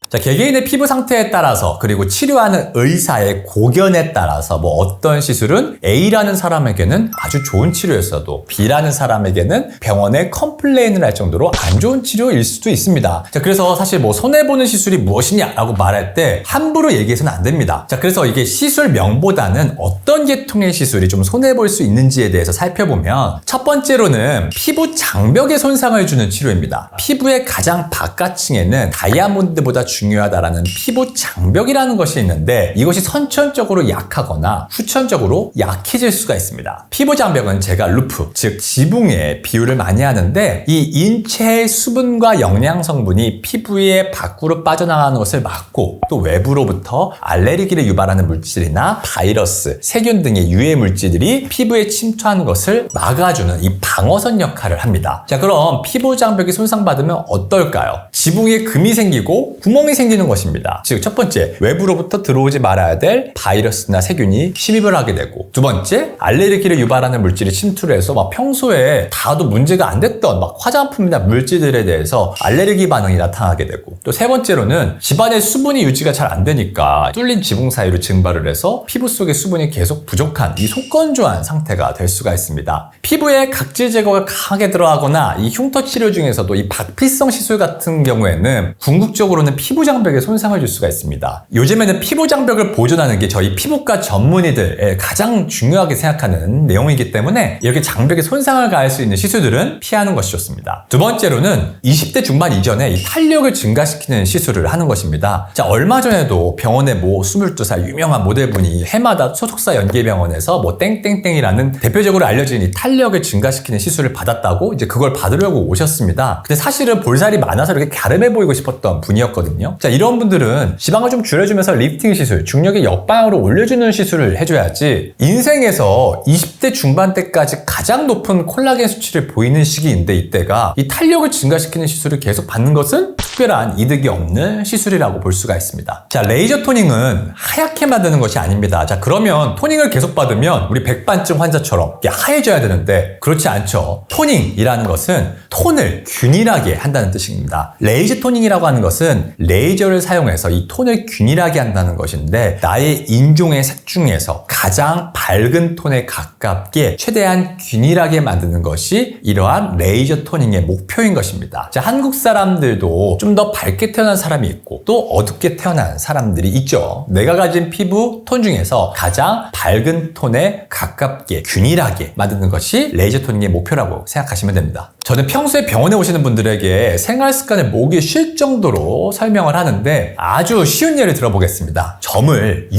자, 개개인의 피부 상태에 따라서, 그리고 치료하는 의사의 고견에 따라서 어떤 시술은 A라는 사람에게는 아주 좋은 치료였어도 B라는 사람에게는 병원에 컴플레인을 할 정도로 안 좋은 치료일 수도 있습니다. 자, 그래서 사실 손해보는 시술이 무엇이냐라고 말할 때 함부로 얘기해서는 안 됩니다. 자, 그래서 이게 시술명보다는 어떤 계통의 시술이 좀 손해볼 수 있는지에 대해서 살펴보면, 첫 번째로는 피부 장벽에 손상을 주는 치료입니다. 피부의 가장 바깥층에는 다이아몬드보다 중요하다라는 피부 장벽이라는 것이 있는데, 이것이 선천적으로 약하거나 후천적으로 약해질 수가 있습니다. 피부 장벽은 제가 루프, 즉 지붕에 비유를 많이 하는데, 이 인체의 수분과 영양 성분이 피부의 밖으로 빠져나가는 것을 막고, 또 외부로부터 알레르기를 유발하는 물질이나 바이러스, 세균 등의 유해 물질들이 피부에 침투하는 것을 막아주는 이 방어선 역할을 합니다. 자, 그럼 피부 장벽이 손상받으면 어떨까요? 지붕에 금이 생기고 구멍이 생기는 것입니다. 즉, 첫 번째, 외부로부터 들어오지 말아야 될 바이러스나 세균이 침입을 하게 되고, 두 번째, 알레르기를 유발하는 물질이 침투를 해서 평소에 다도 문제가 안 됐던 화장품이나 물질들에 대해서 알레르기 반응이 나타나게 되고, 또 세 번째로는 집안의 수분이 유지가 잘 안 되니까 뚫린 지붕 사이로 증발을 해서 피부 속에 수분이 계속 부족한 이 속건조한 상태가 될 수가 있습니다. 피부에 각질 제거가 강하게 들어가거나 이 흉터 치료 중에서도 이 박피성 시술 같은 경우에는 궁극적으로는 피부 장벽에 손상을 줄 수가 있습니다. 요즘에는 피부 장벽을 보존하는 게 저희 피부과 전문의들 가장 중요하게 생각하는 내용이기 때문에, 이렇게 장벽에 손상을 가할 수 있는 시술들은 피하는 것이 좋습니다. 두 번째로는 20대 중반 이전에 이 탄력을 증가시키는 시술을 하는 것입니다. 자, 얼마 전에도 병원에 22살 유명한 모델분이 해마다 소속사 연계병원에서 땡땡땡이라는 대표적으로 알려진 이 탄력을 증가시키는 시술을 받았다고 이제 그걸 받으려고 오셨습니다. 근데 사실은 볼살이 많아서 이렇게 갸름해 보이고 싶었던 분이었거든요. 자, 이런 분들은 지방을 좀 줄여주면서 리프팅 시술, 중력의 역방향으로 올려주는 시술을 해줘야지, 인생에서 20대 중반 때까지 가장 높은 콜라겐 수치를 보이는 시기인데, 이때가 이 탄력을 증가시키는 시술을 계속 받는 것은 특별한 이득이 없는 시술이라고 볼 수가 있습니다. 자, 레이저 토닝은 하얗게 만드는 것이 아닙니다. 자, 그러면 토닝을 계속 받으면 우리 백반증 환자처럼 하얘져야 되는데 그렇지 않죠. 토닝이라는 것은 톤을 균일하게 한다는 뜻입니다. 레이저 토닝이라고 하는 것은 레이저를 사용해서 이 톤을 균일하게 한다는 것인데, 나의 인종의 색 중에서 가장 밝은 톤에 가깝게 최대한 균일하게 만드는 것이 이러한 레이저 토닝의 목표인 것입니다. 자, 한국 사람들도 좀 더 밝게 태어난 사람이 있고 또 어둡게 태어난 사람들이 있죠. 내가 가진 피부 톤 중에서 가장 밝은 톤에 가깝게 균일하게 만드는 것이 레이저 토닝의 목표라고 생각하시면 됩니다. 저는 평소에 병원에 오시는 분들에게 생활 습관을 모으기 쉴 정도로 설명을 하는데 아주 쉬운 예를 들어보겠습니다. 점을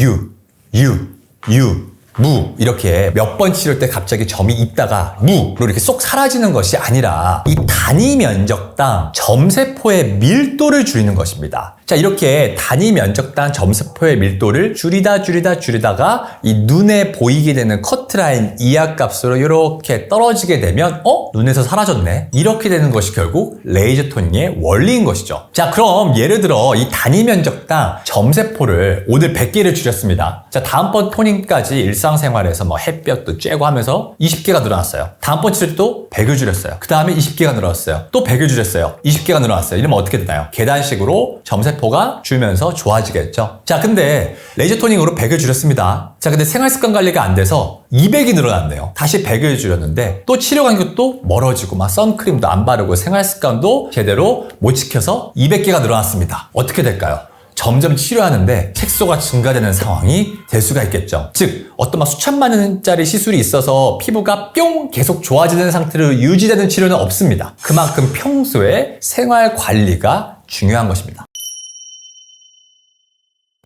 무 이렇게 몇 번 치를 때 갑자기 점이 있다가 무로 이렇게 쏙 사라지는 것이 아니라 이 단위 면적당 점세포의 밀도를 줄이는 것입니다. 자, 이렇게 단위 면적당 점세포의 밀도를 줄이다가 이 눈에 보이게 되는 커트라인 이하값으로 이렇게 떨어지게 되면 눈에서 사라졌네. 이렇게 되는 것이 결국 레이저 토닝의 원리인 것이죠. 자, 그럼 예를 들어 이 단위 면적당 점세포를 오늘 100개를 줄였습니다. 자, 다음번 토닝까지 일상생활에서 뭐 햇볕도 쬐고 하면서 20개가 늘어났어요. 다음번 치를 또 100을 줄였어요. 그 다음에 20개가 늘어났어요. 또 100을 줄였어요. 20개가 늘어났어요. 이러면 어떻게 되나요? 계단식으로 점세포가 줄면서 좋아지겠죠. 자, 근데 레이저 토닝으로 100을 줄였습니다. 자, 근데 생활습관 관리가 안 돼서 200이 늘어났네요. 다시 100을 줄였는데 또 치료 간격도 또 멀어지고 막 선크림도 안 바르고 생활습관도 제대로 못 지켜서 200개가 늘어났습니다. 어떻게 될까요? 점점 치료하는데 색소가 증가되는 상황이 될 수가 있겠죠. 즉 어떤 막 수천만 원짜리 시술이 있어서 피부가 뿅 계속 좋아지는 상태로 유지되는 치료는 없습니다. 그만큼 평소에 생활 관리가 중요한 것입니다.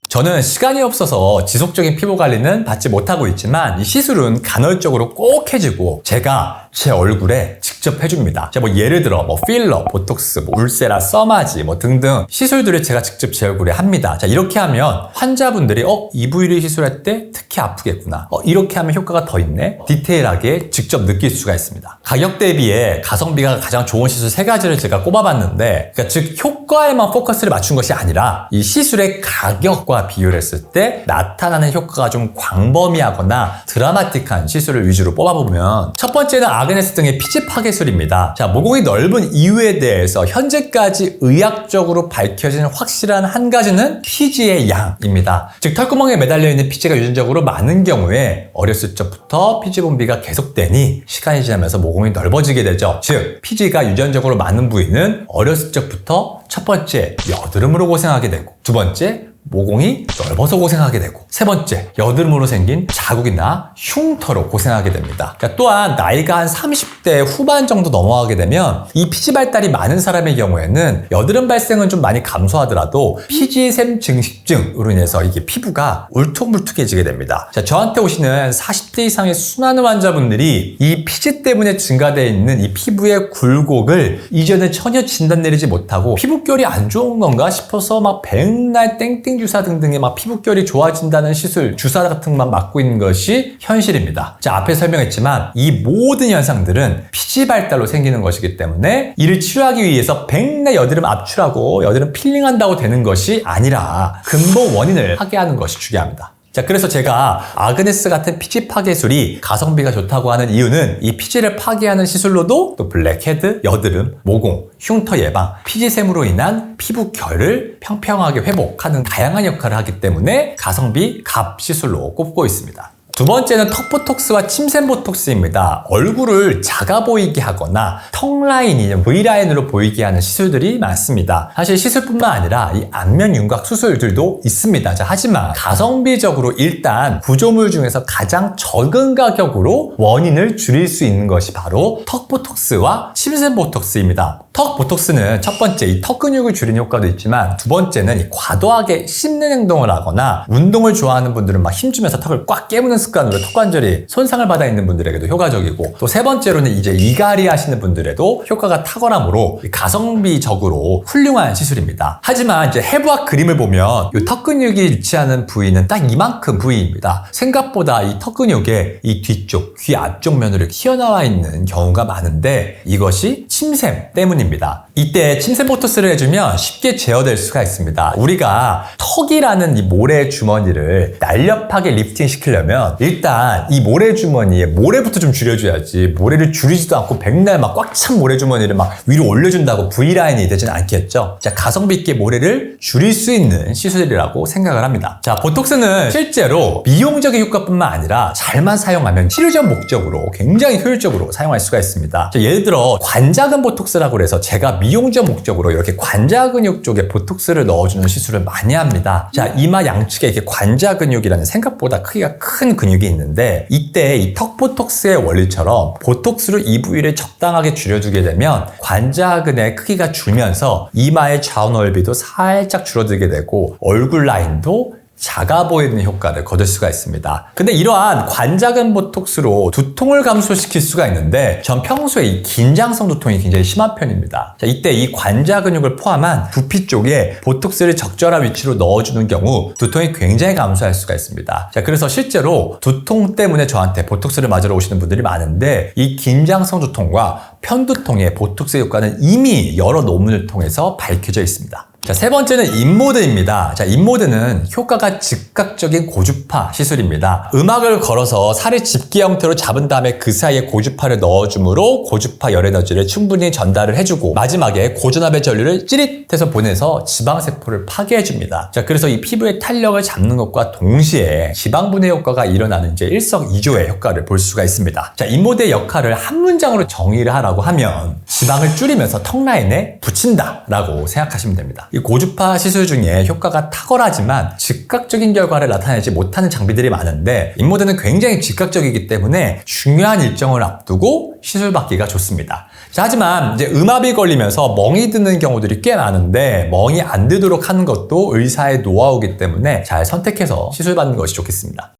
저는 시간이 없어서 지속적인 피부 관리는 받지 못하고 있지만 이 시술은 간헐적으로 꼭 해주고 제가 제 얼굴에 직접 해줍니다. 제가 뭐 예를 들어 뭐 필러, 보톡스, 뭐 울세라, 써마지 뭐 등등 시술들을 제가 직접 제 얼굴에 합니다. 자, 이렇게 하면 환자분들이 이 부위를 시술할 때 특히 아프겠구나. 이렇게 하면 효과가 더 있네. 디테일하게 직접 느낄 수가 있습니다. 가격 대비에 가성비가 가장 좋은 시술 3가지를 제가 꼽아봤는데 그러니까 즉 효과에만 포커스를 맞춘 것이 아니라 이 시술의 가격과 비교를 했을 때 나타나는 효과가 좀 광범위하거나 드라마틱한 시술을 위주로 뽑아보면 첫 번째는 아그네스 등의 피지 파괴술입니다. 자, 모공이 넓은 이유에 대해서 현재까지 의학적으로 밝혀진 확실한 한 가지는 피지의 양입니다. 즉 털구멍에 매달려 있는 피지가 유전적으로 많은 경우에 어렸을 적부터 피지 분비가 계속되니 시간이 지나면서 모공이 넓어지게 되죠. 즉 피지가 유전적으로 많은 부위는 어렸을 적부터 첫 번째 여드름으로 고생하게 되고 두 번째 모공이 넓어서 고생하게 되고 세 번째 여드름으로 생긴 자국이나 흉터로 고생하게 됩니다. 또한 나이가 한 30대 후반 정도 넘어가게 되면 이 피지 발달이 많은 사람의 경우에는 여드름 발생은 좀 많이 감소하더라도 피지샘 증식증으로 인해서 이게 피부가 울퉁불퉁해지게 됩니다. 자, 저한테 오시는 40대 이상의 수많은 환자분들이 이 피지 때문에 증가되어 있는 이 피부의 굴곡을 이전에 전혀 진단 내리지 못하고 피부결이 안 좋은 건가 싶어서 막 백날 땡땡 주사 등등의 막 피부결이 좋아진다는 시술, 주사 같은 것만 맞고 있는 것이 현실입니다. 자, 앞에 설명했지만 이 모든 현상들은 피지 발달로 생기는 것이기 때문에 이를 치료하기 위해서 백내 여드름 압출하고 여드름 필링한다고 되는 것이 아니라 근본 원인을 파괴하는 것이 중요합니다. 자, 그래서 제가 아그네스 같은 피지 파괴술이 가성비가 좋다고 하는 이유는 이 피지를 파괴하는 시술로도 또 블랙헤드, 여드름, 모공, 흉터 예방, 피지샘으로 인한 피부결을 평평하게 회복하는 다양한 역할을 하기 때문에 가성비 갑 시술로 꼽고 있습니다. 두 번째는 턱보톡스와 침샘보톡스입니다. 얼굴을 작아 보이게 하거나 턱 라인이 V라인으로 보이게 하는 시술들이 많습니다. 사실 시술뿐만 아니라 이 안면 윤곽 수술들도 있습니다. 자, 하지만 가성비적으로 일단 구조물 중에서 가장 적은 가격으로 원인을 줄일 수 있는 것이 바로 턱보톡스와 침샘보톡스입니다. 턱보톡스는 첫 번째 이 턱 근육을 줄이는 효과도 있지만 두 번째는 이 과도하게 씹는 행동을 하거나 운동을 좋아하는 분들은 막 힘주면서 턱을 꽉 깨무는 습관으로 턱관절이 손상을 받아 있는 분들에게도 효과적이고 또 세 번째로는 이제 이갈이 하시는 분들에도 효과가 탁월하므로 가성비적으로 훌륭한 시술입니다. 하지만 이제 해부학 그림을 보면 이 턱 근육이 위치하는 부위는 딱 이만큼 부위입니다. 생각보다 이 턱 근육의 이 뒤쪽, 귀 앞쪽 면으로 튀어나와 있는 경우가 많은데 이것이 침샘 때문입니다. 이때 침샘보톡스를 해주면 쉽게 제어될 수가 있습니다. 우리가 턱이라는 이 모래 주머니를 날렵하게 리프팅 시키려면 일단 이 모래 주머니에 모래부터 좀 줄여줘야지 모래를 줄이지도 않고 백날 막 꽉 찬 모래 주머니를 막 위로 올려준다고 V라인이 되진 않겠죠. 자, 가성비 있게 모래를 줄일 수 있는 시술이라고 생각을 합니다. 자, 보톡스는 실제로 미용적인 효과뿐만 아니라 잘만 사용하면 치료적 목적으로 굉장히 효율적으로 사용할 수가 있습니다. 자, 예를 들어 관자근 보톡스라고 해서 제가 미용적 목적으로 이렇게 관자 근육 쪽에 보톡스를 넣어주는 시술을 많이 합니다. 자, 이마 양측에 이렇게 관자 근육이라는 생각보다 크기가 큰 근육이 있는데 이때 이 턱 보톡스의 원리처럼 보톡스로 이 부위를 적당하게 줄여주게 되면 관자근의 크기가 줄면서 이마의 좌우 넓이도 살짝 줄어들게 되고 얼굴 라인도 작아 보이는 효과를 거둘 수가 있습니다. 근데 이러한 관자근 보톡스로 두통을 감소시킬 수가 있는데 전 평소에 이 긴장성 두통이 굉장히 심한 편입니다. 자, 이때 이 관자 근육을 포함한 두피 쪽에 보톡스를 적절한 위치로 넣어주는 경우 두통이 굉장히 감소할 수가 있습니다. 자, 그래서 실제로 두통 때문에 저한테 보톡스를 맞으러 오시는 분들이 많은데 이 긴장성 두통과 편두통의 보톡스 효과는 이미 여러 논문을 통해서 밝혀져 있습니다. 자, 세 번째는 인모드입니다. 자, 인모드는 효과가 즉각적인 고주파 시술입니다. 음악을 걸어서 살을 집게 형태로 잡은 다음에 그 사이에 고주파를 넣어줌으로 고주파 열 에너지를 충분히 전달을 해주고 마지막에 고전압의 전류를 찌릿해서 보내서 지방세포를 파괴해줍니다. 자, 그래서 이 피부의 탄력을 잡는 것과 동시에 지방분해 효과가 일어나는 이제 일석이조의 효과를 볼 수가 있습니다. 자, 인모드의 역할을 한 문장으로 정의를 하라고 하면 지방을 줄이면서 턱 라인에 붙인다라고 생각하시면 됩니다. 이 고주파 시술 중에 효과가 탁월하지만 즉각적인 결과를 나타내지 못하는 장비들이 많은데 인모드는 굉장히 즉각적이기 때문에 중요한 일정을 앞두고 시술 받기가 좋습니다. 자, 하지만 이제 음압이 걸리면서 멍이 드는 경우들이 꽤 많은데 멍이 안 들도록 하는 것도 의사의 노하우이기 때문에 잘 선택해서 시술 받는 것이 좋겠습니다.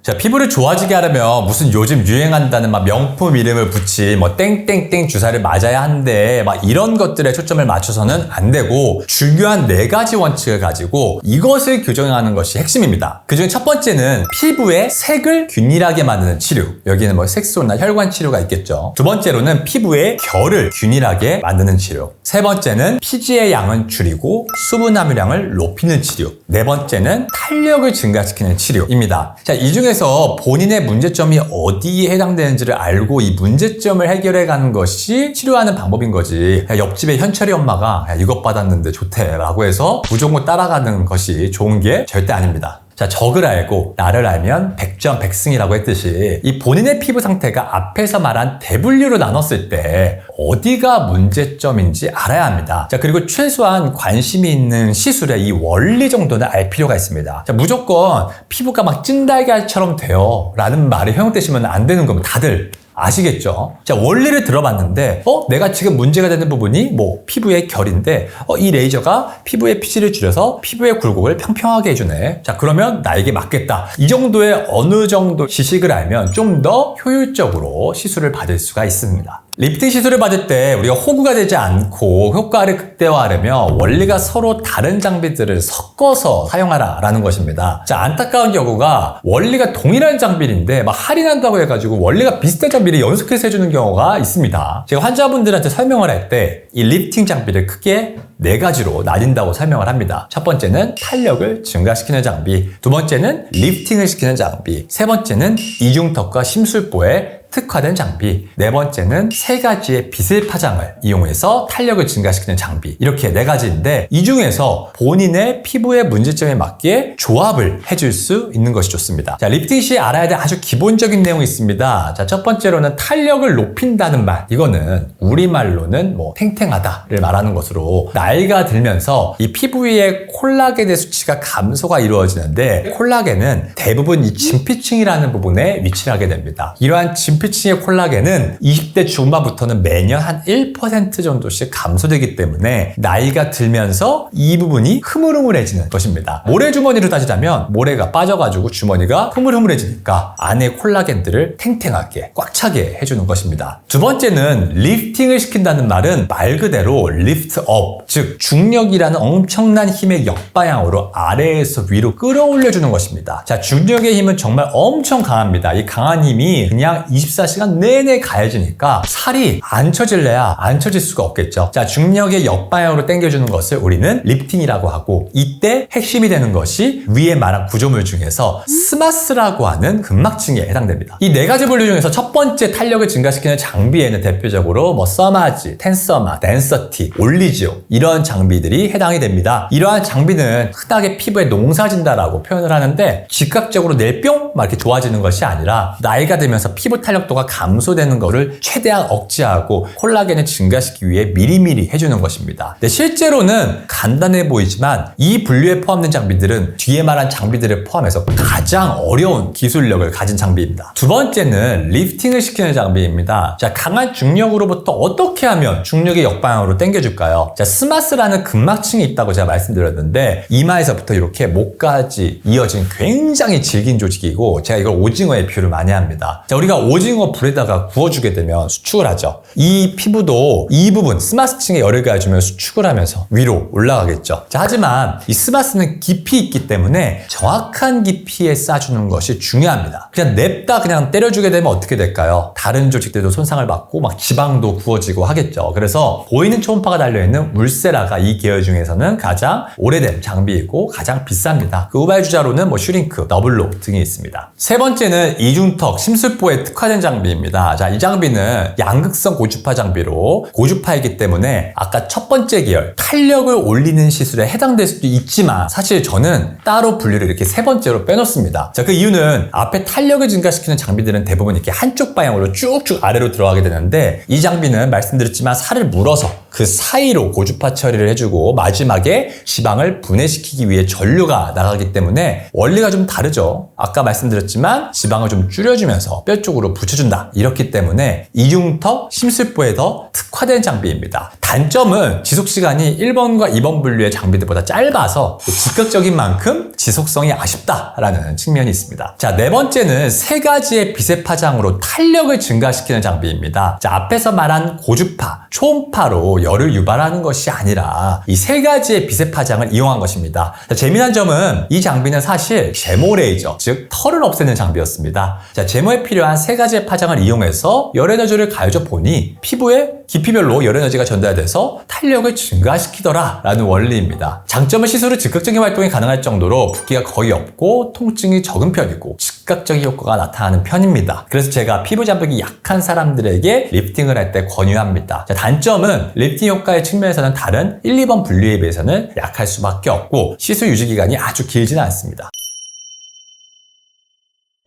자, 피부를 좋아지게 하려면 무슨 요즘 유행한다는 막 명품 이름을 붙인 뭐 땡땡땡 주사를 맞아야 한대 막 이런 것들에 초점을 맞춰서는 안 되고 중요한 4가지 원칙을 가지고 이것을 교정하는 것이 핵심입니다. 그중에 첫 번째는 피부의 색을 균일하게 만드는 치료. 여기는 뭐 색소나 혈관 치료가 있겠죠. 두 번째로는 피부의 결을 균일하게 만드는 치료. 세 번째는 피지의 양은 줄이고 수분 함유량을 높이는 치료. 네 번째는 탄력을 증가시키는 치료입니다. 자, 이 중에서 본인의 문제점이 어디에 해당되는지를 알고 이 문제점을 해결해가는 것이 치료하는 방법인 거지. 옆집에 현철이 엄마가 이것 받았는데 좋대 라고 해서 무조건 따라가는 것이 좋은 게 절대 아닙니다. 자, 적을 알고 나를 알면 백전백승이라고 했듯이 이 본인의 피부 상태가 앞에서 말한 대분류로 나눴을 때 어디가 문제점인지 알아야 합니다. 자, 그리고 최소한 관심이 있는 시술의 이 원리 정도는 알 필요가 있습니다. 자, 무조건 피부가 막 찐달걀처럼 돼요 라는 말이 형용되시면 안 되는 겁니다. 다들 아시겠죠? 자, 원리를 들어봤는데 내가 지금 문제가 되는 부분이 뭐 피부의 결인데 이 레이저가 피부의 피지를 줄여서 피부의 굴곡을 평평하게 해주네. 자, 그러면 나에게 맞겠다. 이 정도의 어느 정도 지식을 알면 좀 더 효율적으로 시술을 받을 수가 있습니다. 리프팅 시술을 받을 때 우리가 호구가 되지 않고 효과를 극대화하려면 원리가 서로 다른 장비들을 섞어서 사용하라라는 것입니다. 자, 안타까운 경우가 원리가 동일한 장비인데 막 할인한다고 해가지고 원리가 비슷한 장비를 연속해서 해주는 경우가 있습니다. 제가 환자분들한테 설명을 할 때 이 리프팅 장비를 크게 4가지로 나뉜다고 설명을 합니다. 첫 번째는 탄력을 증가시키는 장비, 두 번째는 리프팅을 시키는 장비, 세 번째는 이중턱과 심술보에 특화된 장비, 네 번째는 3가지의 빛을 파장을 이용해서 탄력을 증가시키는 장비. 이렇게 4가지인데 이 중에서 본인의 피부의 문제점에 맞게 조합을 해줄 수 있는 것이 좋습니다. 자, 리프팅 시 알아야 될 아주 기본적인 내용이 있습니다. 자, 첫 번째로는 탄력을 높인다는 말. 이거는 우리말로는 뭐 탱탱하다를 말하는 것으로 나이가 들면서 이 피부 위에 콜라겐의 수치가 감소가 이루어지는데 콜라겐은 대부분 이 진피층이라는 부분에 위치를 하게 됩니다. 이러한 진피층의 콜라겐은 20대 중반부터는 매년 한 1% 정도씩 감소되기 때문에 나이가 들면서 이 부분이 흐물흐물해지는 것입니다. 모래주머니로 따지자면 모래가 빠져가지고 주머니가 흐물흐물해지니까 안에 콜라겐들을 탱탱하게 꽉 차게 해주는 것입니다. 두 번째는 리프팅을 시킨다는 말은 말 그대로 리프트 업, 즉 중력이라는 엄청난 힘의 역방향으로 아래에서 위로 끌어올려주는 것입니다. 자, 중력의 힘은 정말 엄청 강합니다. 이 강한 힘이 그냥 24시간 내내 가해지니까 살이 안 처질래야 안 처질 수가 없겠죠. 자, 중력의 역방향으로 당겨주는 것을 우리는 리프팅이라고 하고 이때 핵심이 되는 것이 위에 말한 구조물 중에서 스마스라고 하는 근막층에 해당됩니다. 이 4가지 분류 중에서 첫 번째 탄력을 증가시키는 장비에는 대표적으로 뭐 서마지, 텐서마, 댄서티, 올리지오 이런 장비들이 해당이 됩니다. 이러한 장비는 흔하게 피부에 농사진다라고 표현을 하는데 즉각적으로 내일 뿅 막 이렇게 좋아지는 것이 아니라 나이가 들면서 피부 탄력 탄력도가 감소되는 것을 최대한 억제하고 콜라겐을 증가시키기 위해 미리미리 해주는 것입니다. 근데 실제로는 간단해 보이지만 이 분류에 포함된 장비들은 뒤에 말한 장비들을 포함해서 가장 어려운 기술력을 가진 장비입니다. 두 번째는 리프팅을 시키는 장비입니다. 자, 강한 중력으로부터 어떻게 하면 중력의 역방향으로 당겨줄까요? 자, 스마스라는 근막층이 있다고 제가 말씀드렸는데 이마에서부터 이렇게 목까지 이어진 굉장히 질긴 조직이고 제가 이걸 오징어에 비유를 많이 합니다. 자, 우리가 오징어 불에다가 구워주게 되면 수축을 하죠. 이 피부도 이 부분 스마스층에 열을 가해주면 수축을 하면서 위로 올라가겠죠. 자, 하지만 이 스마스는 깊이 있기 때문에 정확한 깊이에 쏴주는 것이 중요합니다. 그냥 냅다 그냥 때려주게 되면 어떻게 될까요? 다른 조직들도 손상을 받고 막 지방도 구워지고 하겠죠. 그래서 보이는 초음파가 달려있는 울세라가 이 계열 중에서는 가장 오래된 장비이고 가장 비쌉니다. 그 후발주자로는 뭐 슈링크, 더블로 등이 있습니다. 세 번째는 이중턱 심술보에 특화된 장비입니다. 자, 이 장비는 양극성 고주파 장비로 고주파이기 때문에 아까 첫 번째 계열 탄력을 올리는 시술에 해당될 수도 있지만 사실 저는 따로 분류를 이렇게 세 번째로 빼놓습니다. 자, 그 이유는 앞에 탄력을 증가시키는 장비들은 대부분 이렇게 한쪽 방향으로 쭉쭉 아래로 들어가게 되는데 이 장비는 말씀드렸지만 살을 물어서 그 사이로 고주파 처리를 해주고 마지막에 지방을 분해시키기 위해 전류가 나가기 때문에 원리가 좀 다르죠. 아까 말씀드렸지만 지방을 좀 줄여주면서 뼈 쪽으로 붙여준다. 이렇기 때문에 이중턱 심술보에 더 특화된 장비입니다. 단점은 지속시간이 1번과 2번 분류의 장비들보다 짧아서 즉각적인 만큼 지속성이 아쉽다라는 측면이 있습니다. 자, 네 번째는 세 가지의 빛의 파장으로 탄력을 증가시키는 장비입니다. 자, 앞에서 말한 고주파, 초음파로 열을 유발하는 것이 아니라 이 세 가지의 빛의 파장을 이용한 것입니다. 자, 재미난 점은 이 장비는 사실 제모 레이저, 즉 털을 없애는 장비였습니다. 자, 제모에 필요한 세 가지의 파장을 이용해서 열 에너지를 가해줘 보니 피부에 깊이별로 열 에너지가 전달돼서 탄력을 증가시키더라 라는 원리입니다. 장점은 시술 후 즉각적인 활동이 가능할 정도로 붓기가 거의 없고 통증이 적은 편이고 즉각적인 효과가 나타나는 편입니다. 그래서 제가 피부 잡력이 약한 사람들에게 리프팅을 할 때 권유합니다. 자, 단점은 리프팅 효과의 측면에서는 다른 1, 2번 분류에 비해서는 약할 수밖에 없고 시술 유지 기간이 아주 길지는 않습니다.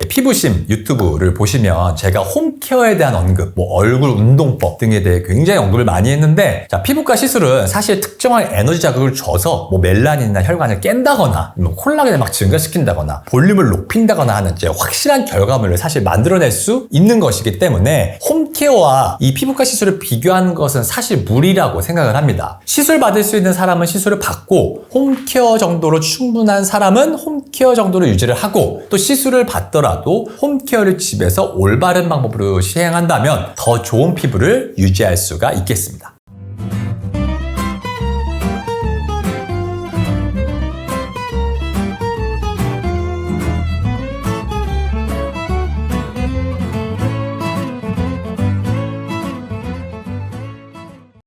피부심 유튜브를 보시면 제가 홈케어에 대한 언급, 뭐 얼굴 운동법 등에 대해 굉장히 언급을 많이 했는데 자, 피부과 시술은 사실 특정한 에너지 자극을 줘서 뭐 멜라닌이나 혈관을 깬다거나 뭐 콜라겐을 막 증가시킨다거나 볼륨을 높인다거나 하는 확실한 결과물을 사실 만들어낼 수 있는 것이기 때문에 홈케어와 이 피부과 시술을 비교하는 것은 사실 무리라고 생각을 합니다. 시술 받을 수 있는 사람은 시술을 받고 홈케어 정도로 충분한 사람은 홈케어 정도로 유지를 하고 또 시술을 받더라도 홈케어를 집에서 올바른 방법으로 시행한다면 더 좋은 피부를 유지할 수가 있겠습니다.